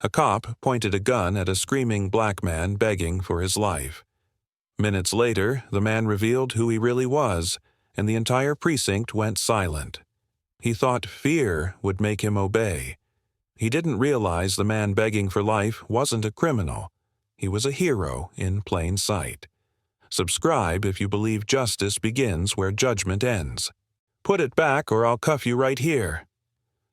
A cop pointed a gun at a screaming black man begging for his life. Minutes later, the man revealed who he really was, and the entire precinct went silent. He thought fear would make him obey. He didn't realize the man begging for life wasn't a criminal. He was a hero in plain sight. Subscribe if you believe justice begins where judgment ends. Put it back or I'll cuff you right here.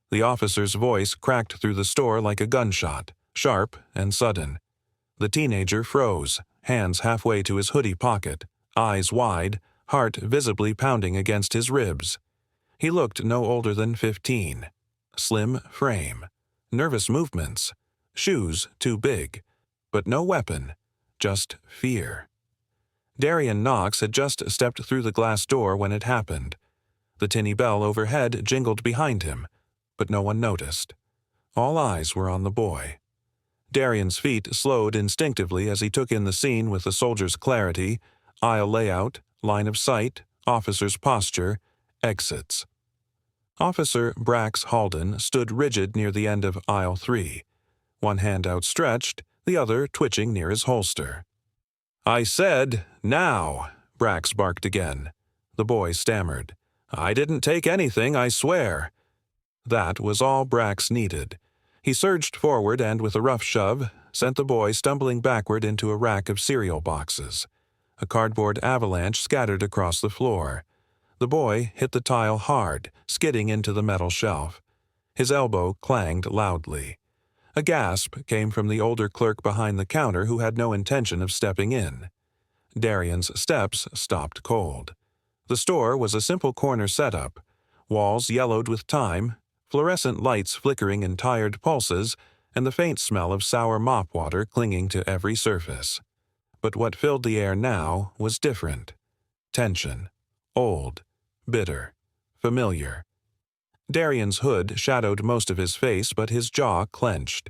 The officer's voice cracked through the store like a gunshot, sharp and sudden. The teenager froze, hands halfway to his hoodie pocket, eyes wide, heart visibly pounding against his ribs. He looked no older than 15. Slim frame, nervous movements, shoes too big, but no weapon, just fear. Darian Knox had just stepped through the glass door when it happened. The tinny bell overhead jingled behind him, but no one noticed. All eyes were on the boy. Darian's feet slowed instinctively as he took in the scene with the soldier's clarity, aisle layout, line of sight, officer's posture, exits. Officer Brax Halden stood rigid near the end of aisle 3, one hand outstretched, the other twitching near his holster. "I said, now," Brax barked again. The boy stammered. "I didn't take anything, I swear." That was all Brax needed. He surged forward and, with a rough shove, sent the boy stumbling backward into a rack of cereal boxes. A cardboard avalanche scattered across the floor. The boy hit the tile hard, skidding into the metal shelf. His elbow clanged loudly. A gasp came from the older clerk behind the counter who had no intention of stepping in. Darian's steps stopped cold. The store was a simple corner setup. Walls yellowed with time, fluorescent lights flickering in tired pulses, and the faint smell of sour mop water clinging to every surface. But what filled the air now was different. Tension. Old. Bitter. Familiar. Darian's hood shadowed most of his face, but his jaw clenched.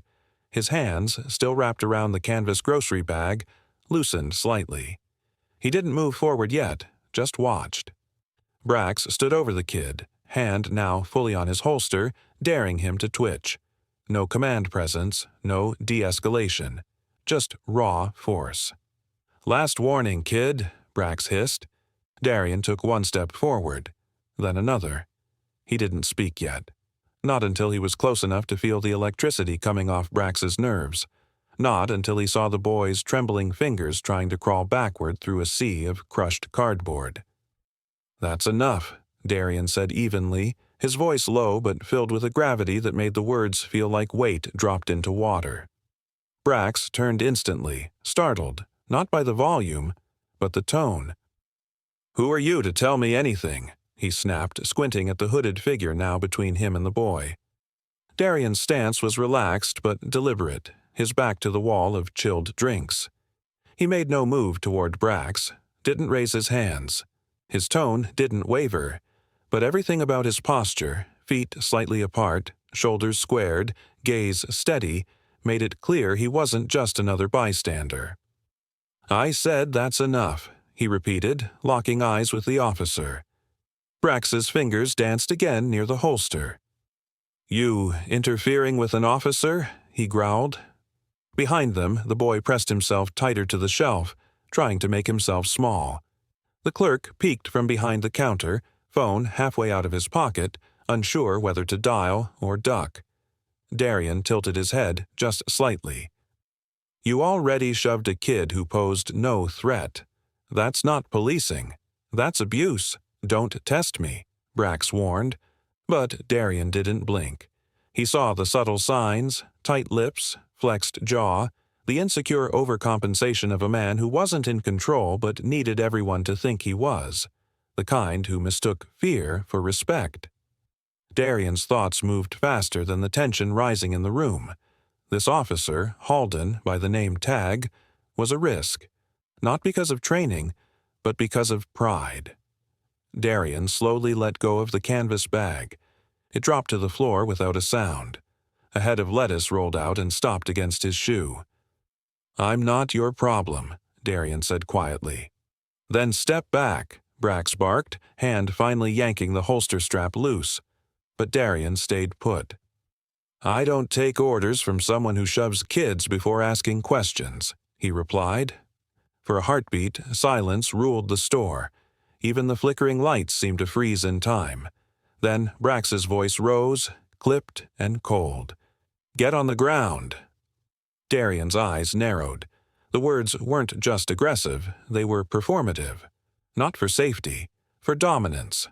His hands, still wrapped around the canvas grocery bag, loosened slightly. He didn't move forward yet, just watched. Brax stood over the kid, hand now fully on his holster, daring him to twitch. No command presence, no de-escalation, just raw force. "Last warning, kid," Brax hissed. Darian took one step forward, then another. He didn't speak yet. Not until he was close enough to feel the electricity coming off Brax's nerves. Not until he saw the boy's trembling fingers trying to crawl backward through a sea of crushed cardboard. "That's enough," Darian said evenly, his voice low but filled with a gravity that made the words feel like weight dropped into water. Brax turned instantly, startled, not by the volume, but the tone. "Who are you to tell me anything?" he snapped, squinting at the hooded figure now between him and the boy. Darian's stance was relaxed but deliberate, his back to the wall of chilled drinks. He made no move toward Brax, didn't raise his hands. His tone didn't waver, but everything about his posture, feet slightly apart, shoulders squared, gaze steady, made it clear he wasn't just another bystander. "I said that's enough," he repeated, locking eyes with the officer. Brax's fingers danced again near the holster. "You interfering with an officer?" he growled. Behind them, the boy pressed himself tighter to the shelf, trying to make himself small. The clerk peeked from behind the counter, phone halfway out of his pocket, unsure whether to dial or duck. Darian tilted his head just slightly. "You already shoved a kid who posed no threat. That's not policing. That's abuse. Don't test me," Brax warned. But Darian didn't blink. He saw the subtle signs, tight lips, flexed jaw, the insecure overcompensation of a man who wasn't in control but needed everyone to think he was, the kind who mistook fear for respect. Darian's thoughts moved faster than the tension rising in the room. This officer, Halden by the name tag, was a risk, not because of training, but because of pride. Darian slowly let go of the canvas bag. It dropped to the floor without a sound. A head of lettuce rolled out and stopped against his shoe. "I'm not your problem," Darian said quietly. "Then step back," Brax barked, hand finally yanking the holster strap loose. But Darian stayed put. "I don't take orders from someone who shoves kids before asking questions," he replied. For a heartbeat, silence ruled the store. Even the flickering lights seemed to freeze in time. Then Brax's voice rose, clipped and cold. "Get on the ground." Darian's eyes narrowed. The words weren't just aggressive, they were performative. Not for safety, for dominance.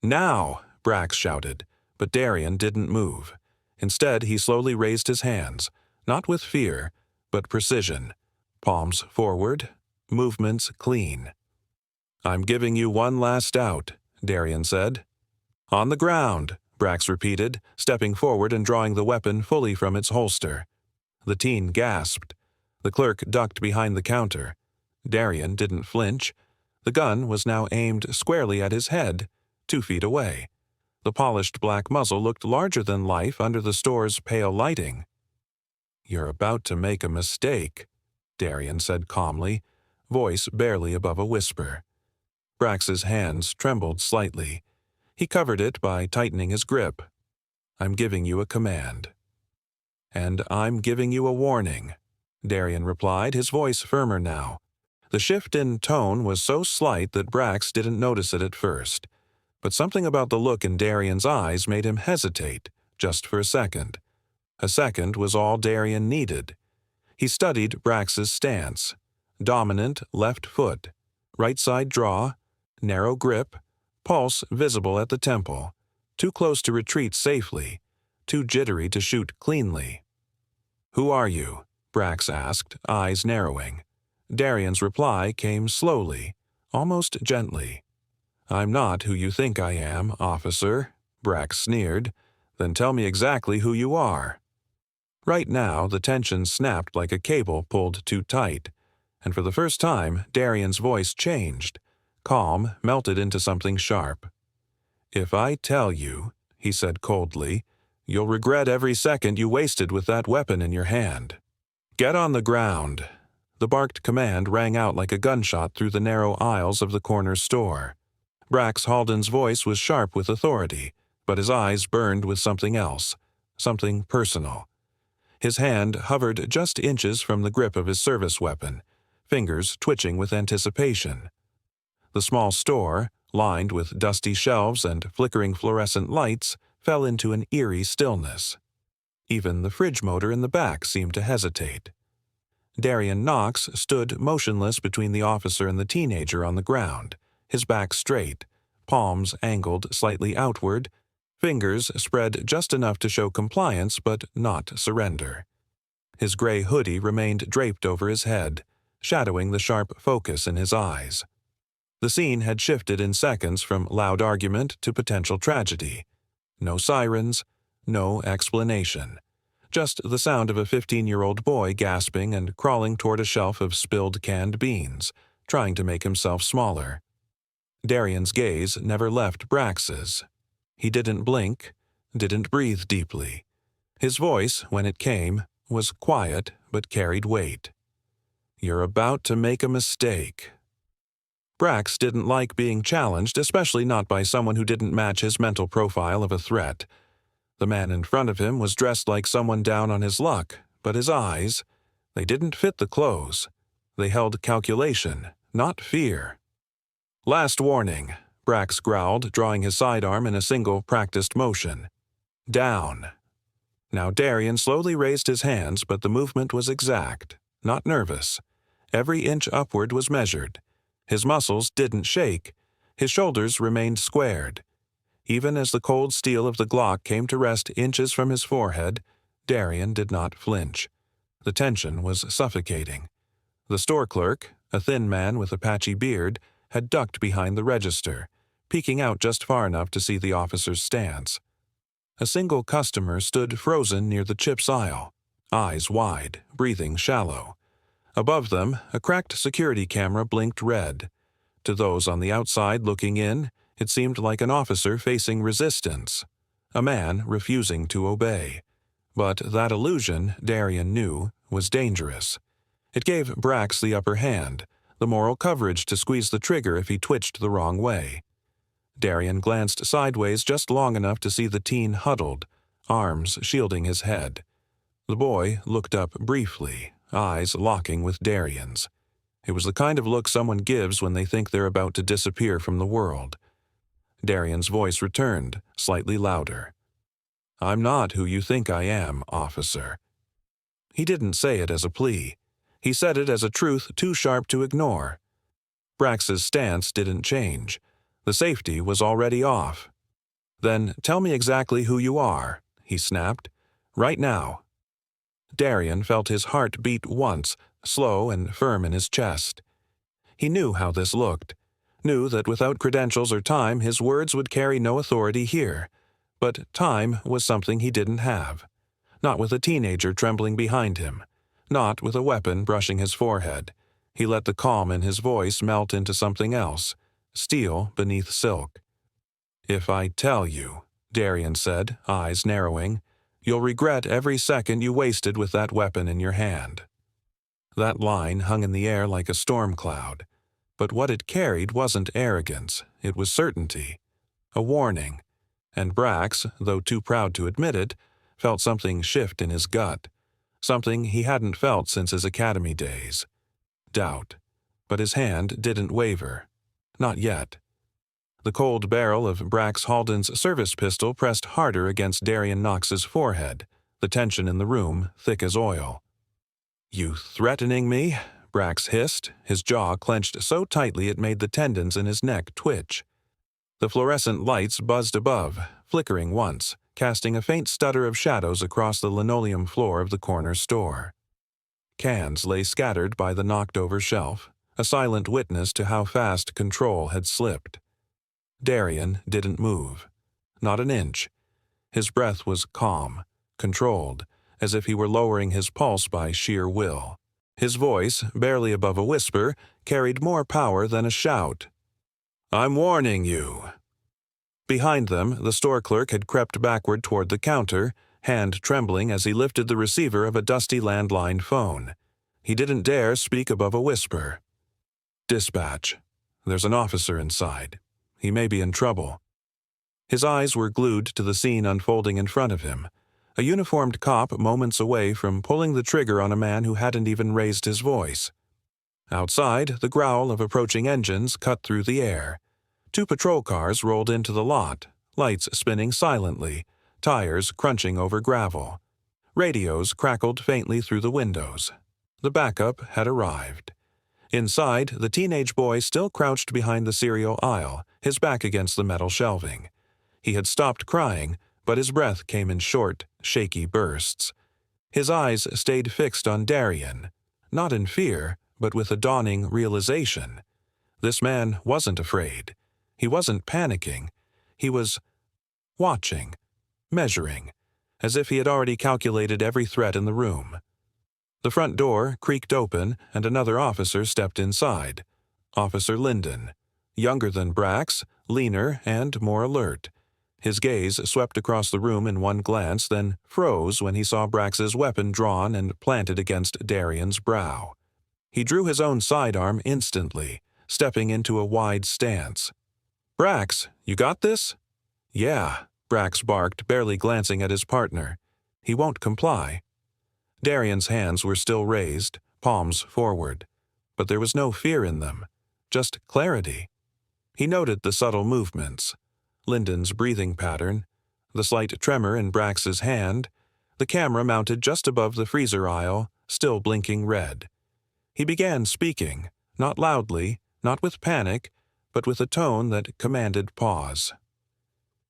"Now!" Brax shouted, but Darian didn't move. Instead, he slowly raised his hands, not with fear, but precision. Palms forward, movements clean. "I'm giving you one last out," Darian said. "On the ground," Brax repeated, stepping forward and drawing the weapon fully from its holster. The teen gasped. The clerk ducked behind the counter. Darian didn't flinch. The gun was now aimed squarely at his head, 2 feet away. The polished black muzzle looked larger than life under the store's pale lighting. "You're about to make a mistake," Darian said calmly, voice barely above a whisper. Brax's hands trembled slightly. He covered it by tightening his grip. "I'm giving you a command." "And I'm giving you a warning," Darian replied, his voice firmer now. The shift in tone was so slight that Brax didn't notice it at first. But something about the look in Darian's eyes made him hesitate, just for a second. A second was all Darian needed. He studied Brax's stance. Dominant left foot, right side draw, narrow grip, pulse visible at the temple. Too close to retreat safely, too jittery to shoot cleanly. "Who are you?" Brax asked, eyes narrowing. Darian's reply came slowly, almost gently. "I'm not who you think I am, officer," Brax sneered. "Then tell me exactly who you are." Right now, the tension snapped like a cable pulled too tight, and for the first time, Darian's voice changed. Calm melted into something sharp. "If I tell you," he said coldly, "you'll regret every second you wasted with that weapon in your hand. Get on the ground." The barked command rang out like a gunshot through the narrow aisles of the corner store. Brax Halden's voice was sharp with authority, but his eyes burned with something else, something personal. His hand hovered just inches from the grip of his service weapon, fingers twitching with anticipation. The small store, lined with dusty shelves and flickering fluorescent lights, fell into an eerie stillness. Even the fridge motor in the back seemed to hesitate. Darian Knox stood motionless between the officer and the teenager on the ground, his back straight, palms angled slightly outward, fingers spread just enough to show compliance but not surrender. His gray hoodie remained draped over his head, shadowing the sharp focus in his eyes. The scene had shifted in seconds from loud argument to potential tragedy. No sirens, no explanation. Just the sound of a 15-year-old boy gasping and crawling toward a shelf of spilled canned beans, trying to make himself smaller. Darian's gaze never left Brax's. He didn't blink, didn't breathe deeply. His voice, when it came, was quiet but carried weight. "You're about to make a mistake." Brax didn't like being challenged, especially not by someone who didn't match his mental profile of a threat. The man in front of him was dressed like someone down on his luck, but his eyes, they didn't fit the clothes. They held calculation, not fear. "Last warning," Brax growled, drawing his sidearm in a single practiced motion. "Down." Now Darian slowly raised his hands, but the movement was exact, not nervous. Every inch upward was measured. His muscles didn't shake. His shoulders remained squared. Even as the cold steel of the Glock came to rest inches from his forehead, Darian did not flinch. The tension was suffocating. The store clerk, a thin man with a patchy beard, had ducked behind the register, peeking out just far enough to see the officer's stance. A single customer stood frozen near the chips aisle, eyes wide, breathing shallow. Above them, a cracked security camera blinked red. To those on the outside looking in, it seemed like an officer facing resistance, a man refusing to obey. But that illusion, Darian knew, was dangerous. It gave Brax the upper hand, the moral coverage to squeeze the trigger if he twitched the wrong way. Darian glanced sideways just long enough to see the teen huddled, arms shielding his head. The boy looked up briefly, eyes locking with Darian's. It was the kind of look someone gives when they think they're about to disappear from the world. Darian's voice returned, slightly louder. "I'm not who you think I am, officer." He didn't say it as a plea. He said it as a truth too sharp to ignore. Brax's stance didn't change. The safety was already off. "Then tell me exactly who you are," he snapped. "Right now." Darian felt his heart beat once, slow and firm in his chest. He knew how this looked, knew that without credentials or time his words would carry no authority here. But time was something he didn't have. Not with a teenager trembling behind him. Not with a weapon brushing his forehead. He let the calm in his voice melt into something else, steel beneath silk. "If I tell you," Darian said, eyes narrowing, "you'll regret every second you wasted with that weapon in your hand." That line hung in the air like a storm cloud. But what it carried wasn't arrogance, it was certainty. A warning. And Brax, though too proud to admit it, felt something shift in his gut. Something he hadn't felt since his academy days. Doubt. But his hand didn't waver. Not yet. The cold barrel of Brax Halden's service pistol pressed harder against Darian Knox's forehead, the tension in the room thick as oil. "You threatening me?" Brax hissed, his jaw clenched so tightly it made the tendons in his neck twitch. The fluorescent lights buzzed above, flickering once, casting a faint stutter of shadows across the linoleum floor of the corner store. Cans lay scattered by the knocked-over shelf, a silent witness to how fast control had slipped. Darian didn't move. Not an inch. His breath was calm, controlled, as if he were lowering his pulse by sheer will. His voice, barely above a whisper, carried more power than a shout. "I'm warning you." Behind them, the store clerk had crept backward toward the counter, hand trembling as he lifted the receiver of a dusty landline phone. He didn't dare speak above a whisper. "Dispatch. There's an officer inside. He may be in trouble." His eyes were glued to the scene unfolding in front of him. A uniformed cop moments away from pulling the trigger on a man who hadn't even raised his voice. Outside, the growl of approaching engines cut through the air. 2 patrol cars rolled into the lot, lights spinning silently, tires crunching over gravel. Radios crackled faintly through the windows. The backup had arrived. Inside, the teenage boy still crouched behind the cereal aisle, his back against the metal shelving. He had stopped crying, but his breath came in short, shaky bursts. His eyes stayed fixed on Darian, not in fear, but with a dawning realization. This man wasn't afraid. He wasn't panicking. He was watching, measuring, as if he had already calculated every threat in the room. The front door creaked open, and another officer stepped inside. Officer Linden. Younger than Brax, leaner and more alert. His gaze swept across the room in one glance, then froze when he saw Brax's weapon drawn and planted against Darian's brow. He drew his own sidearm instantly, stepping into a wide stance. "Brax, you got this?" "Yeah," Brax barked, barely glancing at his partner. "He won't comply." Darian's hands were still raised, palms forward. But there was no fear in them, just clarity. He noted the subtle movements. Linden's breathing pattern, the slight tremor in Brax's hand, the camera mounted just above the freezer aisle, still blinking red. He began speaking, not loudly, not with panic, but with a tone that commanded pause.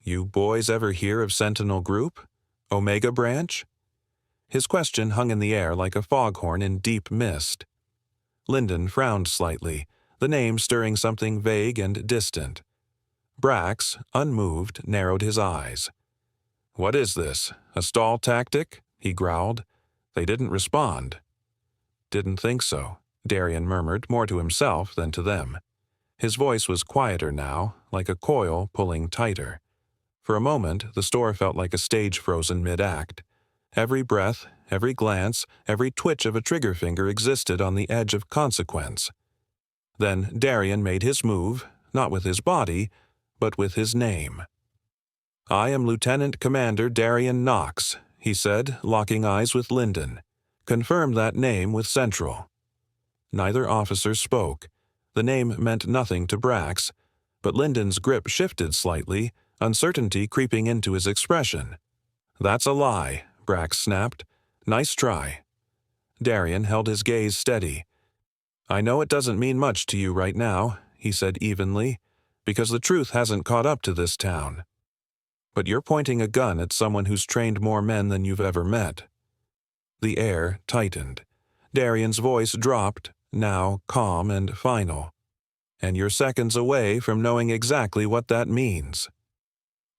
"You boys ever hear of Sentinel Group? Omega Branch?" His question hung in the air like a foghorn in deep mist. Linden frowned slightly, the name stirring something vague and distant. Brax, unmoved, narrowed his eyes. "What is this, a stall tactic?" he growled. They didn't respond. "Didn't think so," Darian murmured, more to himself than to them. His voice was quieter now, like a coil pulling tighter. For a moment, the store felt like a stage frozen mid-act. Every breath, every glance, every twitch of a trigger finger existed on the edge of consequence. Then Darian made his move, not with his body, but with his name. "I am Lieutenant Commander Darian Knox," he said, locking eyes with Lyndon. "Confirm that name with Central." Neither officer spoke. The name meant nothing to Brax, but Lyndon's grip shifted slightly, uncertainty creeping into his expression. "That's a lie," Brax snapped. "Nice try." Darian held his gaze steady. "I know it doesn't mean much to you right now," he said evenly, "because the truth hasn't caught up to this town. But you're pointing a gun at someone who's trained more men than you've ever met." The air tightened. Darian's voice dropped, now calm and final. "And you're seconds away from knowing exactly what that means."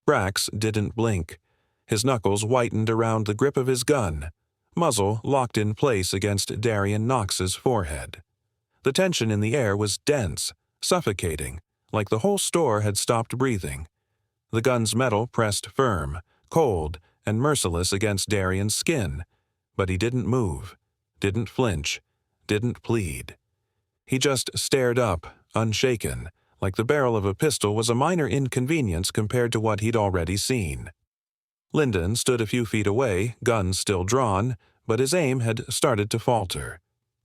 Brax didn't blink. His knuckles whitened around the grip of his gun, muzzle locked in place against Darian Knox's forehead. The tension in the air was dense, suffocating, like the whole store had stopped breathing. The gun's metal pressed firm, cold, and merciless against Darian's skin, but he didn't move, didn't flinch, didn't plead. He just stared up, unshaken, like the barrel of a pistol was a minor inconvenience compared to what he'd already seen. Lyndon stood a few feet away, gun still drawn, but his aim had started to falter.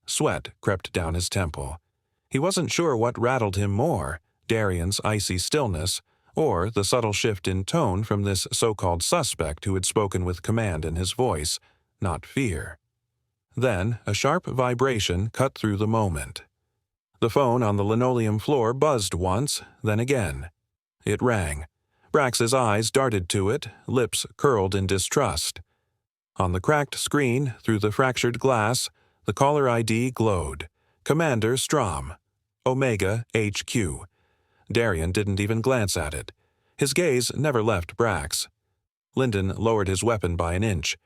Sweat crept down his temple. He wasn't sure what rattled him more, Darian's icy stillness, or the subtle shift in tone from this so-called suspect who had spoken with command in his voice, not fear. Then a sharp vibration cut through the moment. The phone on the linoleum floor buzzed once, then again. It rang. Brax's eyes darted to it, lips curled in distrust. On the cracked screen, through the fractured glass, the caller ID glowed. Commander Strom. Omega HQ. Darian didn't even glance at it. His gaze never left Brax. Lyndon lowered his weapon by an inch.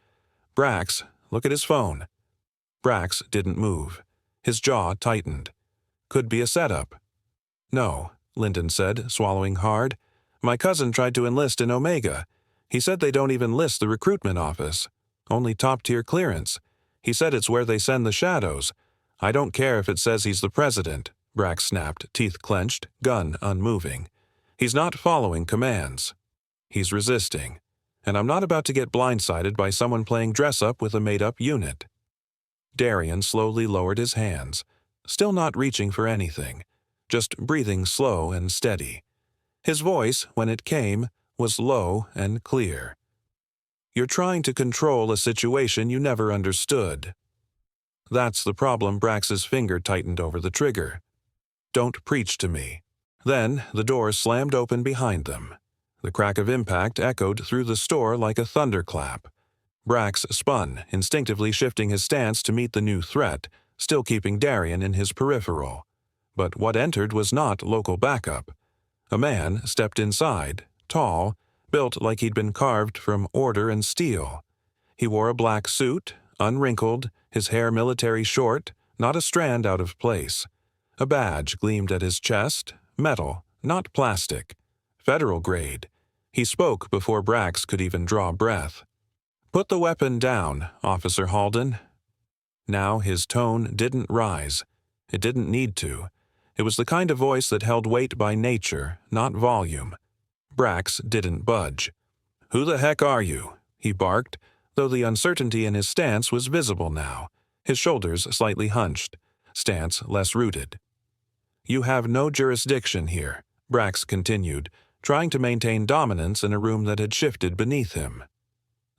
"Brax, look at his phone." Brax didn't move. His jaw tightened. "Could be a setup." "No," Lyndon said, swallowing hard. "My cousin tried to enlist in Omega. He said they don't even list the recruitment office. Only top-tier clearance. He said it's where they send the shadows. I don't care if it says he's the president," Brax snapped, teeth clenched, gun unmoving. "He's not following commands. He's resisting. And I'm not about to get blindsided by someone playing dress-up with a made-up unit." Darian slowly lowered his hands, still not reaching for anything, just breathing slow and steady. His voice, when it came, was low and clear. "You're trying to control a situation you never understood." That's the problem. Brax's finger tightened over the trigger. "Don't preach to me." Then the door slammed open behind them. The crack of impact echoed through the store like a thunderclap. Brax spun, instinctively shifting his stance to meet the new threat, still keeping Darian in his peripheral. But what entered was not local backup. A man stepped inside, tall, built like he'd been carved from order and steel. He wore a black suit, unwrinkled, his hair military short, not a strand out of place. A badge gleamed at his chest, metal, not plastic. Federal grade. He spoke before Brax could even draw breath. "Put the weapon down, Officer Halden." Now his tone didn't rise. It didn't need to. It was the kind of voice that held weight by nature, not volume. Brax didn't budge. "Who the heck are you?" he barked, though the uncertainty in his stance was visible now, his shoulders slightly hunched, stance less rooted. "You have no jurisdiction here," Brax continued, trying to maintain dominance in a room that had shifted beneath him.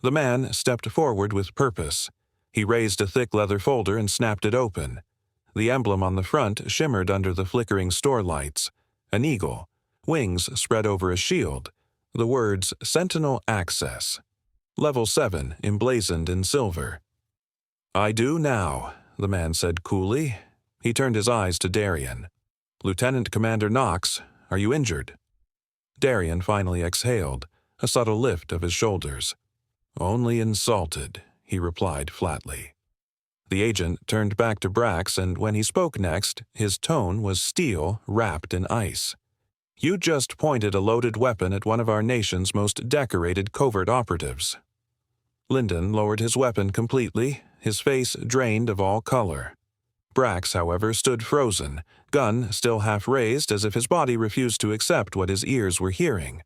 The man stepped forward with purpose. He raised a thick leather folder and snapped it open. The emblem on the front shimmered under the flickering store lights. An eagle, wings spread over a shield, the words Sentinel Access. Level 7 emblazoned in silver. "I do now," the man said coolly. He turned his eyes to Darian. "Lieutenant Commander Knox, are you injured?" Darian finally exhaled, a subtle lift of his shoulders. "Only insulted," he replied flatly. The agent turned back to Brax, and when he spoke next, his tone was steel wrapped in ice. "You just pointed a loaded weapon at one of our nation's most decorated covert operatives." Lyndon lowered his weapon completely, his face drained of all color. Brax, however, stood frozen, gun still half raised as if his body refused to accept what his ears were hearing.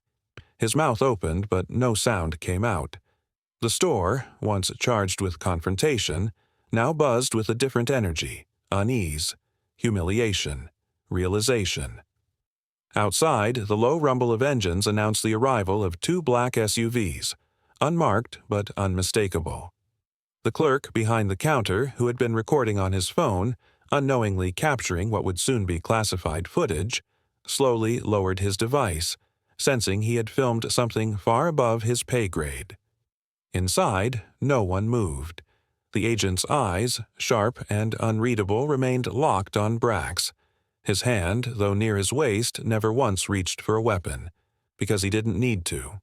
His mouth opened, but no sound came out. The store, once charged with confrontation, now buzzed with a different energy: unease, humiliation, realization. Outside, the low rumble of engines announced the arrival of 2 black SUVs, unmarked but unmistakable. The clerk behind the counter, who had been recording on his phone, unknowingly capturing what would soon be classified footage, slowly lowered his device, sensing he had filmed something far above his pay grade. Inside, no one moved. The agent's eyes, sharp and unreadable, remained locked on Brax. His hand, though near his waist, never once reached for a weapon, because he didn't need to.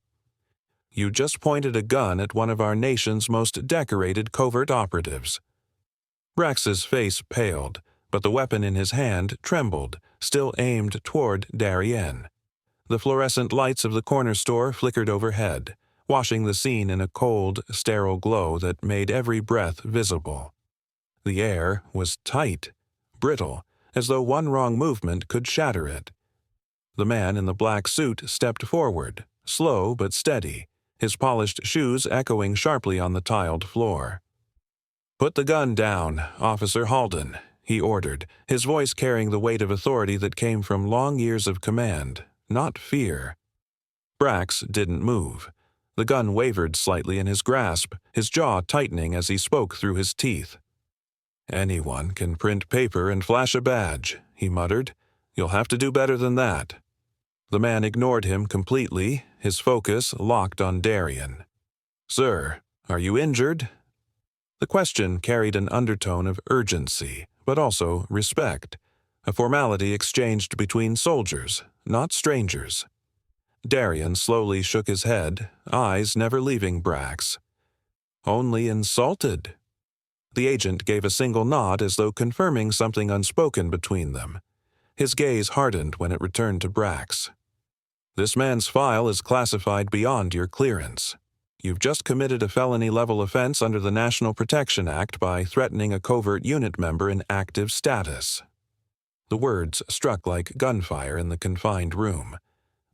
"You just pointed a gun at one of our nation's most decorated covert operatives." Brax's face paled, but the weapon in his hand trembled, still aimed toward Darien. The fluorescent lights of the corner store flickered overhead, washing the scene in a cold, sterile glow that made every breath visible. The air was tight, brittle, as though one wrong movement could shatter it. The man in the black suit stepped forward, slow but steady, his polished shoes echoing sharply on the tiled floor. "Put the gun down, Officer Halden," he ordered, his voice carrying the weight of authority that came from long years of command, not fear. Brax didn't move. The gun wavered slightly in his grasp, his jaw tightening as he spoke through his teeth. "Anyone can print paper and flash a badge," he muttered. "You'll have to do better than that." The man ignored him completely, his focus locked on Darien. "Sir, are you injured?" The question carried an undertone of urgency, but also respect, a formality exchanged between soldiers, not strangers. Darien slowly shook his head, eyes never leaving Brax. "Only insulted." The agent gave a single nod as though confirming something unspoken between them. His gaze hardened when it returned to Brax. "This man's file is classified beyond your clearance. You've just committed a felony-level offense under the National Protection Act by threatening a covert unit member in active status." The words struck like gunfire in the confined room.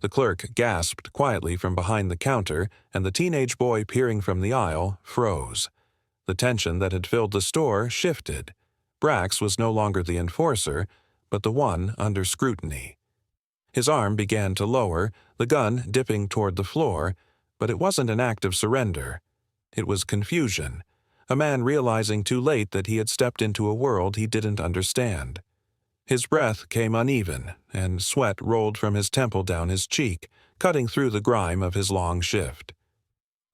The clerk gasped quietly from behind the counter, and the teenage boy peering from the aisle froze. The tension that had filled the store shifted. Brax was no longer the enforcer, but the one under scrutiny. His arm began to lower, the gun dipping toward the floor, but it wasn't an act of surrender. It was confusion, a man realizing too late that he had stepped into a world he didn't understand. His breath came uneven, and sweat rolled from his temple down his cheek, cutting through the grime of his long shift.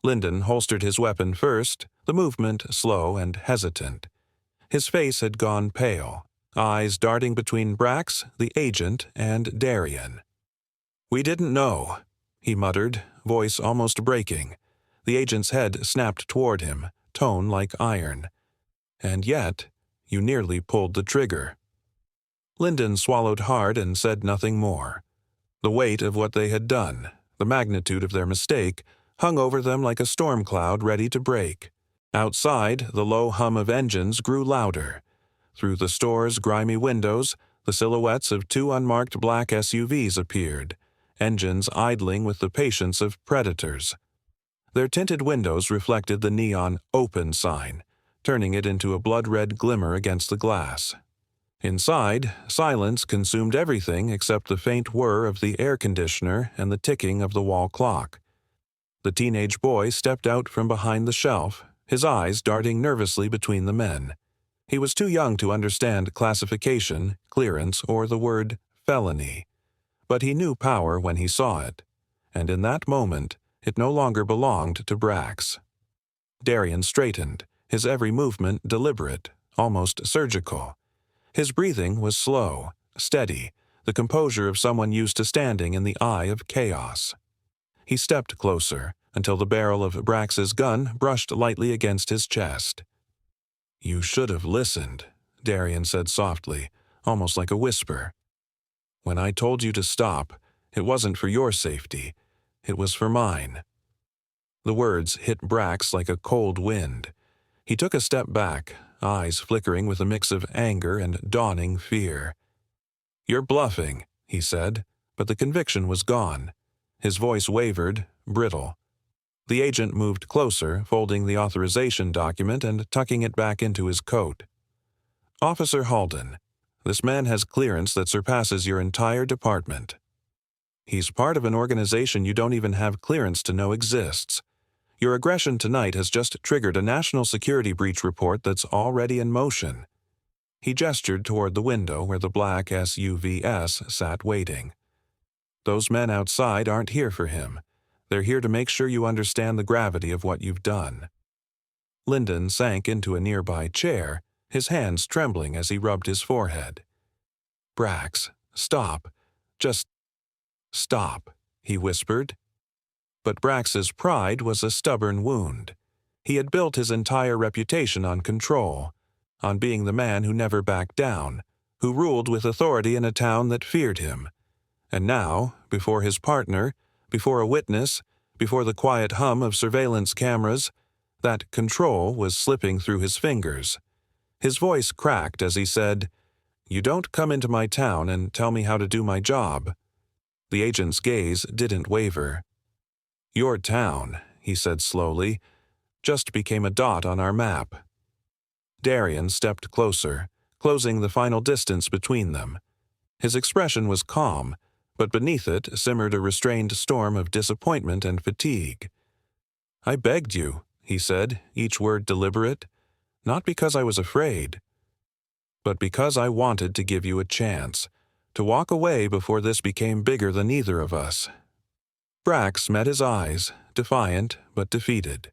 Lyndon holstered his weapon first, the movement slow and hesitant. His face had gone pale, eyes darting between Brax, the agent, and Darien. "We didn't know," he muttered, voice almost breaking. The agent's head snapped toward him, tone like iron. "And yet, you nearly pulled the trigger." Lyndon swallowed hard and said nothing more. The weight of what they had done, the magnitude of their mistake, hung over them like a storm cloud ready to break. Outside, the low hum of engines grew louder. Through the store's grimy windows, the silhouettes of 2 unmarked black SUVs appeared, engines idling with the patience of predators. Their tinted windows reflected the neon "Open" sign, turning it into a blood-red glimmer against the glass. Inside, silence consumed everything except the faint whir of the air conditioner and the ticking of the wall clock. The teenage boy stepped out from behind the shelf, his eyes darting nervously between the men. He was too young to understand classification, clearance, or the word felony. But he knew power when he saw it, and in that moment, it no longer belonged to Brax. Darien straightened, his every movement deliberate, almost surgical. His breathing was slow, steady, the composure of someone used to standing in the eye of chaos. He stepped closer, until the barrel of Brax's gun brushed lightly against his chest. "You should have listened," Darien said softly, almost like a whisper. "When I told you to stop, it wasn't for your safety. It was for mine." The words hit Brax like a cold wind. He took a step back, eyes flickering with a mix of anger and dawning fear. "You're bluffing," he said, but the conviction was gone. His voice wavered, brittle. The agent moved closer, folding the authorization document and tucking it back into his coat. "Officer Halden, this man has clearance that surpasses your entire department. He's part of an organization you don't even have clearance to know exists. Your aggression tonight has just triggered a national security breach report that's already in motion." He gestured toward the window where the black SUVs sat waiting. "Those men outside aren't here for him. They're here to make sure you understand the gravity of what you've done." Lyndon sank into a nearby chair, his hands trembling as he rubbed his forehead. "Brax, stop. Just stop," he whispered. But Brax's pride was a stubborn wound. He had built his entire reputation on control, on being the man who never backed down, who ruled with authority in a town that feared him. And now, before his partner, before a witness, before the quiet hum of surveillance cameras, that control was slipping through his fingers. His voice cracked as he said, "You don't come into my town and tell me how to do my job." The agent's gaze didn't waver. "Your town," he said slowly, "just became a dot on our map." Darian stepped closer, closing the final distance between them. His expression was calm, but beneath it simmered a restrained storm of disappointment and fatigue. "I begged you," he said, each word deliberate, "not because I was afraid, but because I wanted to give you a chance, to walk away before this became bigger than either of us." Brax met his eyes, defiant but defeated.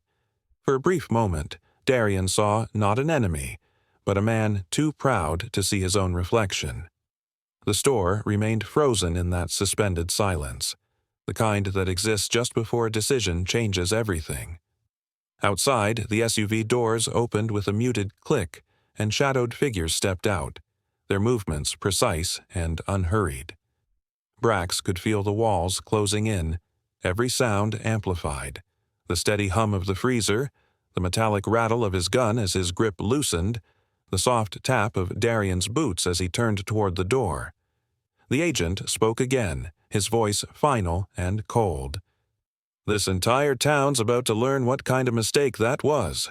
For a brief moment, Darian saw not an enemy, but a man too proud to see his own reflection. The store remained frozen in that suspended silence, the kind that exists just before a decision changes everything. Outside, the SUV doors opened with a muted click, and shadowed figures stepped out, their movements precise and unhurried. Brax could feel the walls closing in, every sound amplified, the steady hum of the freezer, the metallic rattle of his gun as his grip loosened, the soft tap of Darian's boots as he turned toward the door. The agent spoke again, his voice final and cold. "This entire town's about to learn what kind of mistake that was."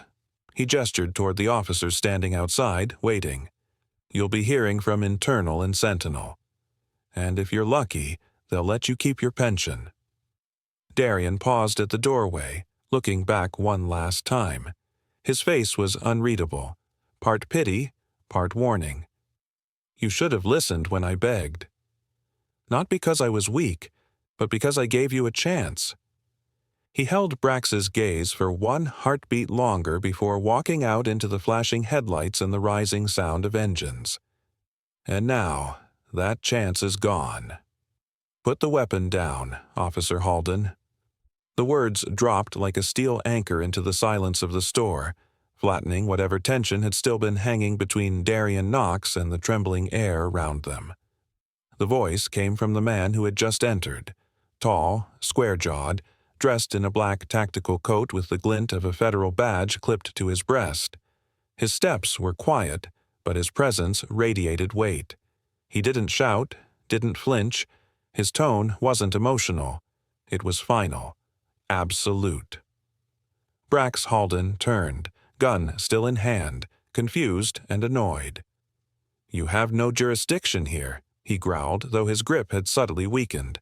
He gestured toward the officers standing outside, waiting. "You'll be hearing from Internal and Sentinel. And if you're lucky, they'll let you keep your pension." Darian paused at the doorway, looking back one last time. His face was unreadable, part pity, part warning. "You should have listened when I begged. Not because I was weak, but because I gave you a chance." He held Brax's gaze for one heartbeat longer before walking out into the flashing headlights and the rising sound of engines. "And now, that chance is gone. Put the weapon down, Officer Halden." The words dropped like a steel anchor into the silence of the store, flattening whatever tension had still been hanging between Darian Knox and the trembling air around them. The voice came from the man who had just entered, tall, square-jawed, dressed in a black tactical coat with the glint of a federal badge clipped to his breast. His steps were quiet, but his presence radiated weight. He didn't shout, didn't flinch. His tone wasn't emotional. It was final. Absolute. Brax Halden turned, gun still in hand, confused and annoyed. "You have no jurisdiction here," he growled, though his grip had subtly weakened.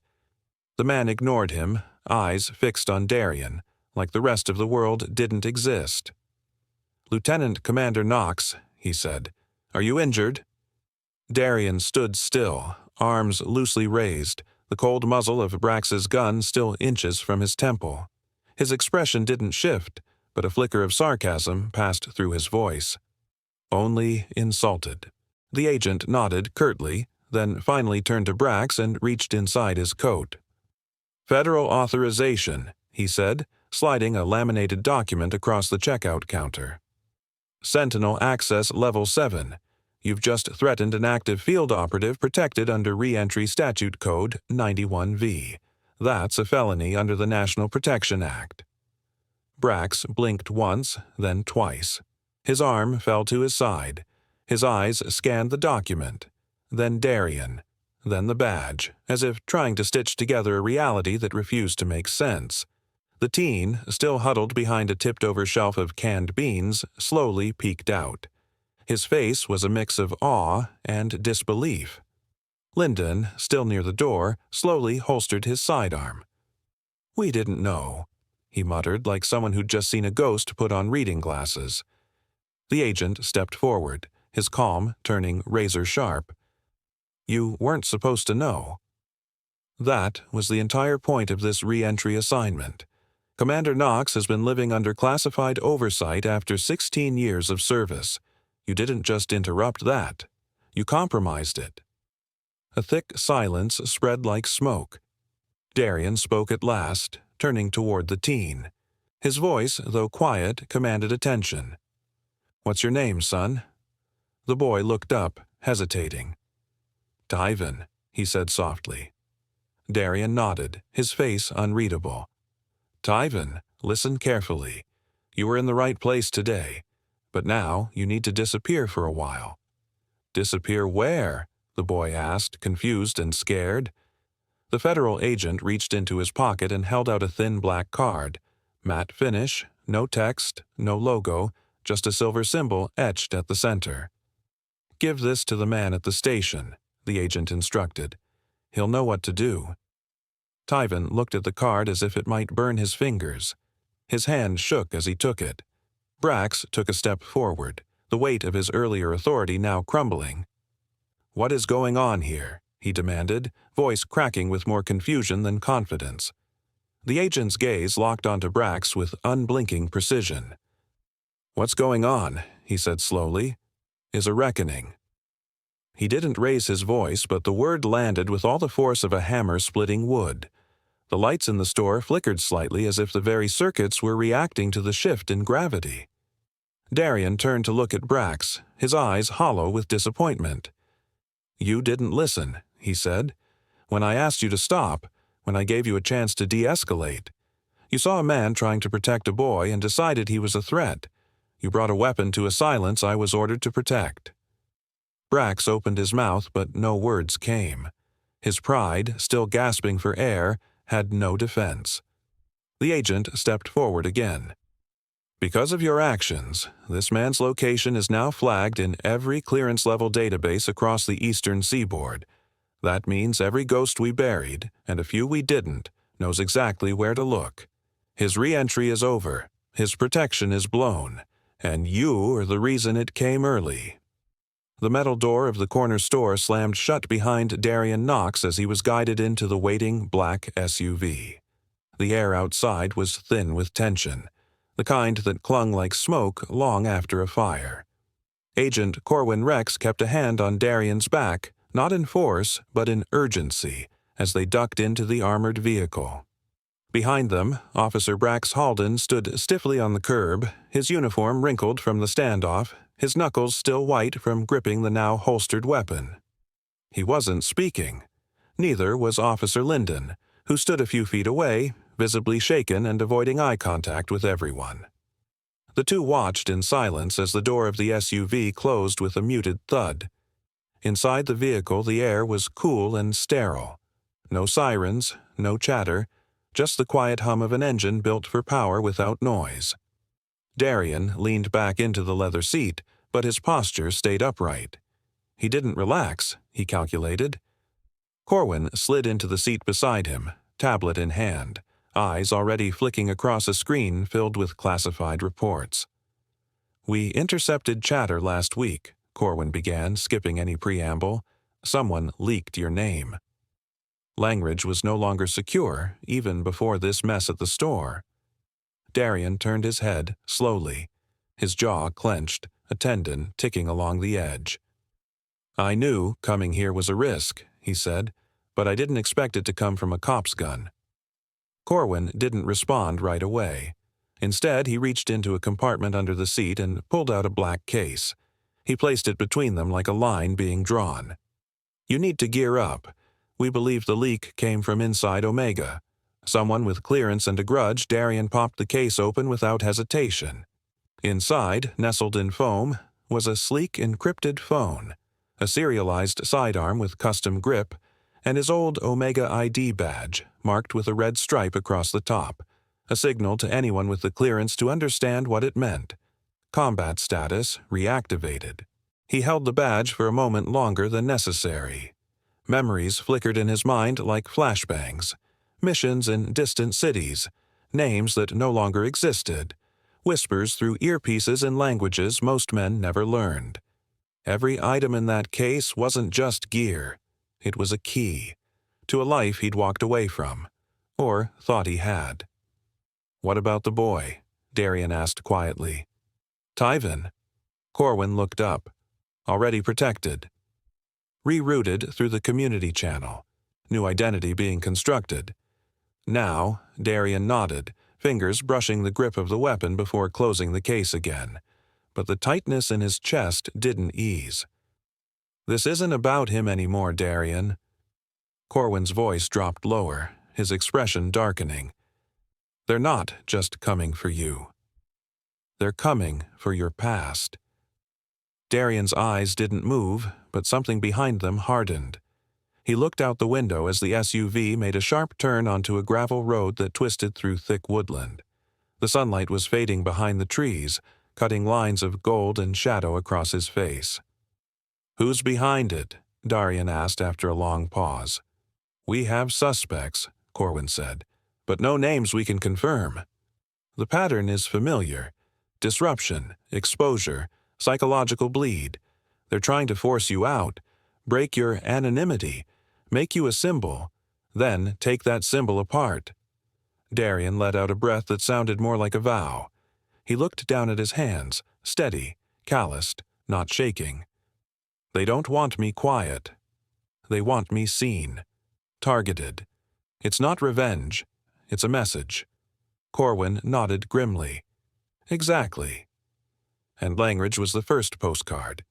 The man ignored him, eyes fixed on Darian, like the rest of the world didn't exist. "Lieutenant Commander Knox," he said, "are you injured?" Darian stood still, arms loosely raised, the cold muzzle of Brax's gun still inches from his temple. His expression didn't shift, but a flicker of sarcasm passed through his voice. "Only insulted." The agent nodded curtly, then finally turned to Brax and reached inside his coat. "Federal authorization," he said, sliding a laminated document across the checkout counter. "Sentinel Access Level 7. You've just threatened an active field operative protected under Re-entry Statute Code 91V. That's a felony under the National Protection Act." Brax blinked once, then twice. His arm fell to his side. His eyes scanned the document. Then Darian. then the badge, as if trying to stitch together a reality that refused to make sense. The teen, still huddled behind a tipped-over shelf of canned beans, slowly peeked out. His face was a mix of awe and disbelief. Lyndon, still near the door, slowly holstered his sidearm. "We didn't know," he muttered like someone who'd just seen a ghost put on reading glasses. The agent stepped forward, his calm turning razor-sharp. "You weren't supposed to know." That was the entire point of this re-entry assignment. Commander Knox has been living under classified oversight after 16 years of service. You didn't just interrupt that. You compromised it. A thick silence spread like smoke. Darian spoke at last, turning toward the teen. His voice, though quiet, commanded attention. "What's your name, son?" The boy looked up, hesitating. "Tyven," he said softly. Darian nodded, his face unreadable. "Tyven, listen carefully. You were in the right place today, but now you need to disappear for a while." "Disappear where?" the boy asked, confused and scared. The federal agent reached into his pocket and held out a thin black card. Matte finish, no text, no logo, just a silver symbol etched at the center. "Give this to the man at the station," the agent instructed. "He'll know what to do." Tyven looked at the card as if it might burn his fingers. His hand shook as he took it. Brax took a step forward, the weight of his earlier authority now crumbling. "What is going on here?" he demanded, voice cracking with more confusion than confidence. The agent's gaze locked onto Brax with unblinking precision. "What's going on," he said slowly, "is a reckoning." He didn't raise his voice, but the word landed with all the force of a hammer splitting wood. The lights in the store flickered slightly as if the very circuits were reacting to the shift in gravity. Darian turned to look at Brax, his eyes hollow with disappointment. "You didn't listen," he said. "When I asked you to stop, when I gave you a chance to de-escalate. You saw a man trying to protect a boy and decided he was a threat. You brought a weapon to a silence I was ordered to protect." Brax opened his mouth, but no words came. His pride, still gasping for air, had no defense. The agent stepped forward again. "Because of your actions, this man's location is now flagged in every clearance-level database across the eastern seaboard. That means every ghost we buried, and a few we didn't, knows exactly where to look. His re-entry is over, his protection is blown, and you are the reason it came early." The metal door of the corner store slammed shut behind Darian Knox as he was guided into the waiting black SUV. The air outside was thin with tension, the kind that clung like smoke long after a fire. Agent Corwin Rex kept a hand on Darian's back, not in force, but in urgency, as they ducked into the armored vehicle. Behind them, Officer Brax Halden stood stiffly on the curb, his uniform wrinkled from the standoff, his knuckles still white from gripping the now holstered weapon. He wasn't speaking. Neither was Officer Lyndon, who stood a few feet away, visibly shaken and avoiding eye contact with everyone. The two watched in silence as the door of the SUV closed with a muted thud. Inside the vehicle, the air was cool and sterile. No sirens, no chatter, just the quiet hum of an engine built for power without noise. Darian leaned back into the leather seat, but his posture stayed upright. He didn't relax, he calculated. Corwin slid into the seat beside him, tablet in hand, eyes already flicking across a screen filled with classified reports. "We intercepted chatter last week," Corwin began, skipping any preamble. "Someone leaked your name." Langridge was no longer secure, even before this mess at the store. Darian turned his head, slowly, his jaw clenched, a tendon ticking along the edge. "I knew coming here was a risk," he said, "but I didn't expect it to come from a cop's gun." Corwin didn't respond right away. Instead, he reached into a compartment under the seat and pulled out a black case. He placed it between them like a line being drawn. "You need to gear up. We believe the leak came from inside Omega." Someone with clearance and a grudge, Darian popped the case open without hesitation. Inside, nestled in foam, was a sleek encrypted phone, a serialized sidearm with custom grip, and his old Omega ID badge marked with a red stripe across the top, a signal to anyone with the clearance to understand what it meant. Combat status reactivated. He held the badge for a moment longer than necessary. Memories flickered in his mind like flashbangs. Missions in distant cities, names that no longer existed, whispers through earpieces in languages most men never learned. Every item in that case wasn't just gear. It was a key to a life he'd walked away from, or thought he had. "What about the boy?" Darian asked quietly. "Tyven." Corwin looked up. "Already protected." Rerouted through the community channel. New identity being constructed. Now, Darian nodded, fingers brushing the grip of the weapon before closing the case again. But the tightness in his chest didn't ease. "This isn't about him anymore, Darian." Corwin's voice dropped lower, his expression darkening. "They're not just coming for you. They're coming for your past." Darian's eyes didn't move, but something behind them hardened. He looked out the window as the SUV made a sharp turn onto a gravel road that twisted through thick woodland. The sunlight was fading behind the trees, cutting lines of gold and shadow across his face. "Who's behind it?" Darian asked after a long pause. "We have suspects," Corwin said, "but no names we can confirm. The pattern is familiar. Disruption, exposure, psychological bleed. They're trying to force you out, break your anonymity, make you a symbol, then take that symbol apart." Darian let out a breath that sounded more like a vow. He looked down at his hands, steady, calloused, not shaking. "They don't want me quiet. They want me seen, targeted. It's not revenge. It's a message." Corwin nodded grimly. "Exactly." And Langridge was the first postcard.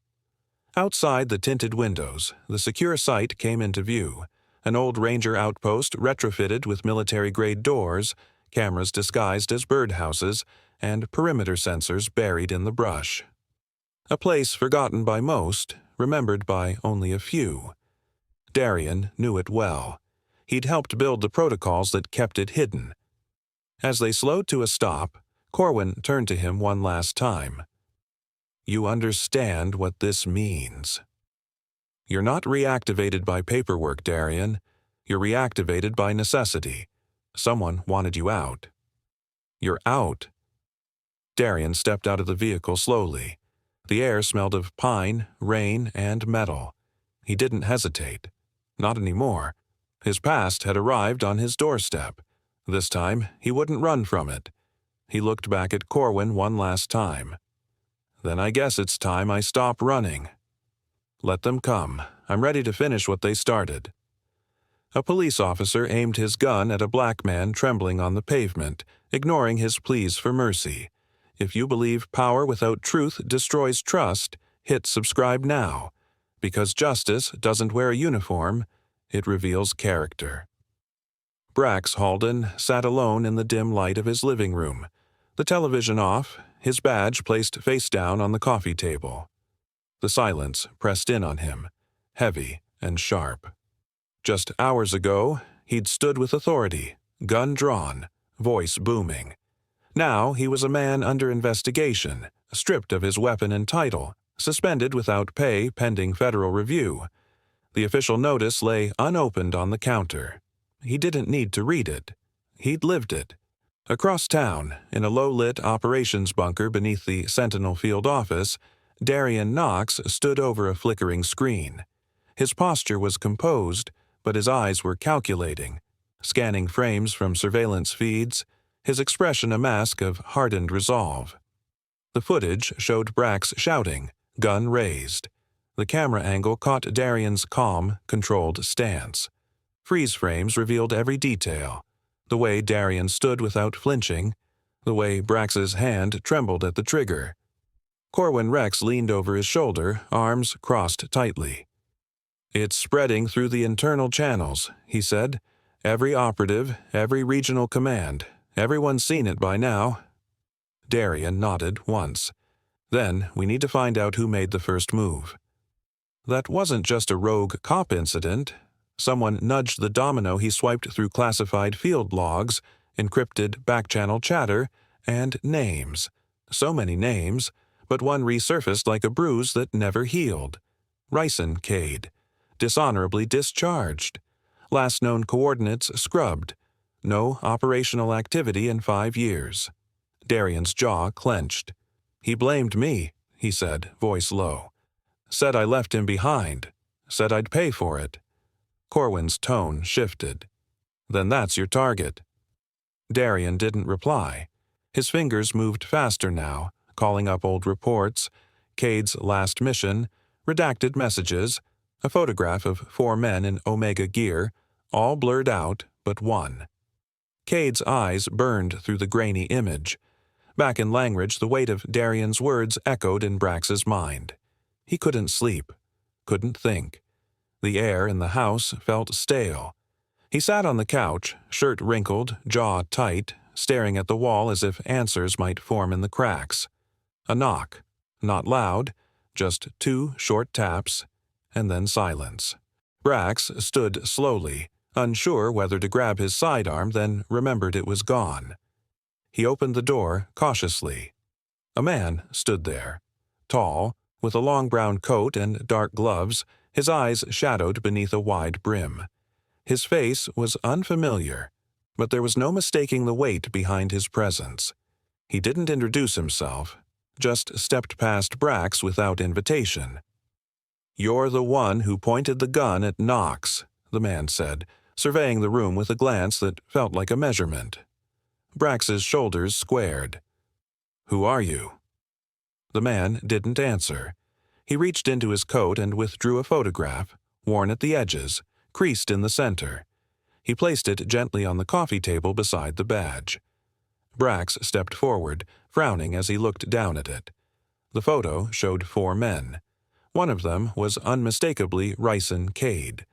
Outside the tinted windows, the secure site came into view, an old ranger outpost retrofitted with military-grade doors, cameras disguised as birdhouses, and perimeter sensors buried in the brush. A place forgotten by most, remembered by only a few. Darian knew it well. He'd helped build the protocols that kept it hidden. As they slowed to a stop, Corwin turned to him one last time. "You understand what this means. You're not reactivated by paperwork, Darian. You're reactivated by necessity. Someone wanted you out. You're out." Darian stepped out of the vehicle slowly. The air smelled of pine, rain, and metal. He didn't hesitate. Not anymore. His past had arrived on his doorstep. This time, he wouldn't run from it. He looked back at Corwin one last time. "Then I guess it's time I stop running. Let them come. I'm ready to finish what they started." A police officer aimed his gun at a black man trembling on the pavement, ignoring his pleas for mercy. If you believe power without truth destroys trust, hit subscribe now. Because justice doesn't wear a uniform, it reveals character. Brax Halden sat alone in the dim light of his living room, the television off, his badge placed face down on the coffee table. The silence pressed in on him, heavy and sharp. Just hours ago, he'd stood with authority, gun drawn, voice booming. Now he was a man under investigation, stripped of his weapon and title, suspended without pay pending federal review. The official notice lay unopened on the counter. He didn't need to read it. He'd lived it. Across town, in a low-lit operations bunker beneath the Sentinel Field office, Darian Knox stood over a flickering screen. His posture was composed, but his eyes were calculating, scanning frames from surveillance feeds, his expression a mask of hardened resolve. The footage showed Brax shouting, gun raised. The camera angle caught Darian's calm, controlled stance. Freeze frames revealed every detail. The way Darian stood without flinching, the way Brax's hand trembled at the trigger. Corwin Rex leaned over his shoulder, arms crossed tightly. "It's spreading through the internal channels," he said. "Every operative, every regional command, everyone's seen it by now." Darian nodded once. "Then we need to find out who made the first move." "That wasn't just a rogue cop incident. Someone nudged the domino he swiped through classified field logs, encrypted back-channel chatter, and names. So many names, but one resurfaced like a bruise that never healed. Ryson Cade. Dishonorably discharged. Last known coordinates scrubbed. No operational activity in 5 years. Darian's jaw clenched. "He blamed me," he said, voice low. "Said I left him behind. Said I'd pay for it." Corwin's tone shifted. "Then that's your target." Darian didn't reply. His fingers moved faster now, calling up old reports, Cade's last mission, redacted messages, a photograph of 4 men in Omega gear, all blurred out but one. Cade's eyes burned through the grainy image. Back in Langridge, the weight of Darian's words echoed in Brax's mind. He couldn't sleep, couldn't think. The air in the house felt stale. He sat on the couch, shirt wrinkled, jaw tight, staring at the wall as if answers might form in the cracks. A knock. Not loud, just 2 short taps, and then silence. Brax stood slowly, unsure whether to grab his sidearm, then remembered it was gone. He opened the door cautiously. A man stood there, tall, with a long brown coat and dark gloves, his eyes shadowed beneath a wide brim. His face was unfamiliar, but there was no mistaking the weight behind his presence. He didn't introduce himself, just stepped past Brax without invitation. "You're the one who pointed the gun at Knox," the man said, surveying the room with a glance that felt like a measurement. Brax's shoulders squared. "Who are you?" The man didn't answer. He reached into his coat and withdrew a photograph, worn at the edges, creased in the center. He placed it gently on the coffee table beside the badge. Brax stepped forward, frowning as he looked down at it. The photo showed 4 men. One of them was unmistakably Ryson Cade.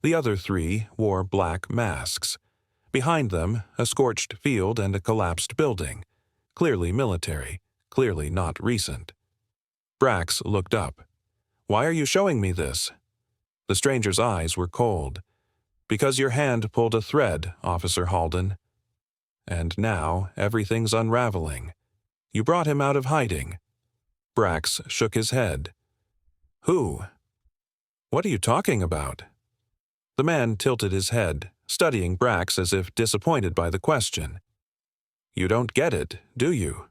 The other 3 wore black masks. Behind them, a scorched field and a collapsed building. Clearly military, clearly not recent. Brax looked up. "Why are you showing me this?" The stranger's eyes were cold. "Because your hand pulled a thread, Officer Halden. And now everything's unraveling. You brought him out of hiding." Brax shook his head. "Who? What are you talking about?" The man tilted his head, studying Brax as if disappointed by the question. "You don't get it, do you?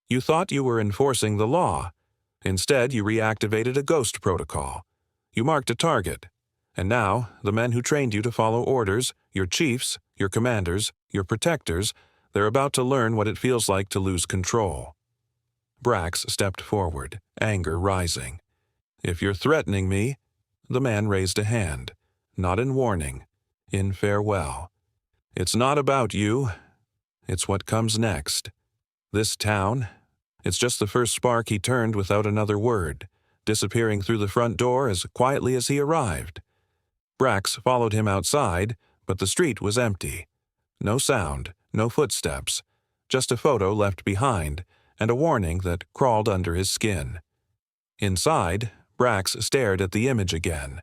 You thought you were enforcing the law. Instead, you reactivated a ghost protocol. You marked a target. And now, the men who trained you to follow orders, your chiefs, your commanders, your protectors, they're about to learn what it feels like to lose control." Brax stepped forward, anger rising. "If you're threatening me—" The man raised a hand, not in warning, in farewell. "It's not about you. It's what comes next. This town, it's just the first spark." He turned without another word, disappearing through the front door as quietly as he arrived. Brax followed him outside, but the street was empty. No sound, no footsteps, just a photo left behind, and a warning that crawled under his skin. Inside, Brax stared at the image again.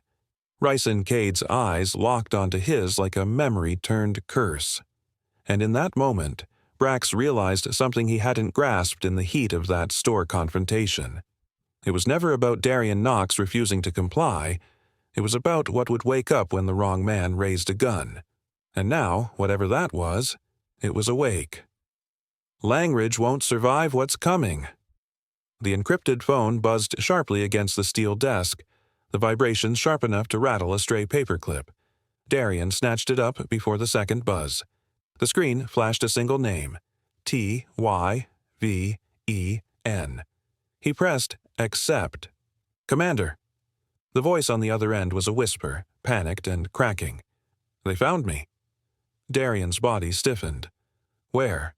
Ryson Cade's eyes locked onto his like a memory-turned curse. And in that moment, Brax realized something he hadn't grasped in the heat of that store confrontation. It was never about Darian Knox refusing to comply. It was about what would wake up when the wrong man raised a gun. And now, whatever that was, it was awake. "Langridge won't survive what's coming." The encrypted phone buzzed sharply against the steel desk, the vibrations sharp enough to rattle a stray paperclip. Darian snatched it up before the second buzz. The screen flashed a single name, Tyven. He pressed accept. "Commander." The voice on the other end was a whisper, panicked and cracking. "They found me." Darian's body stiffened. "Where?"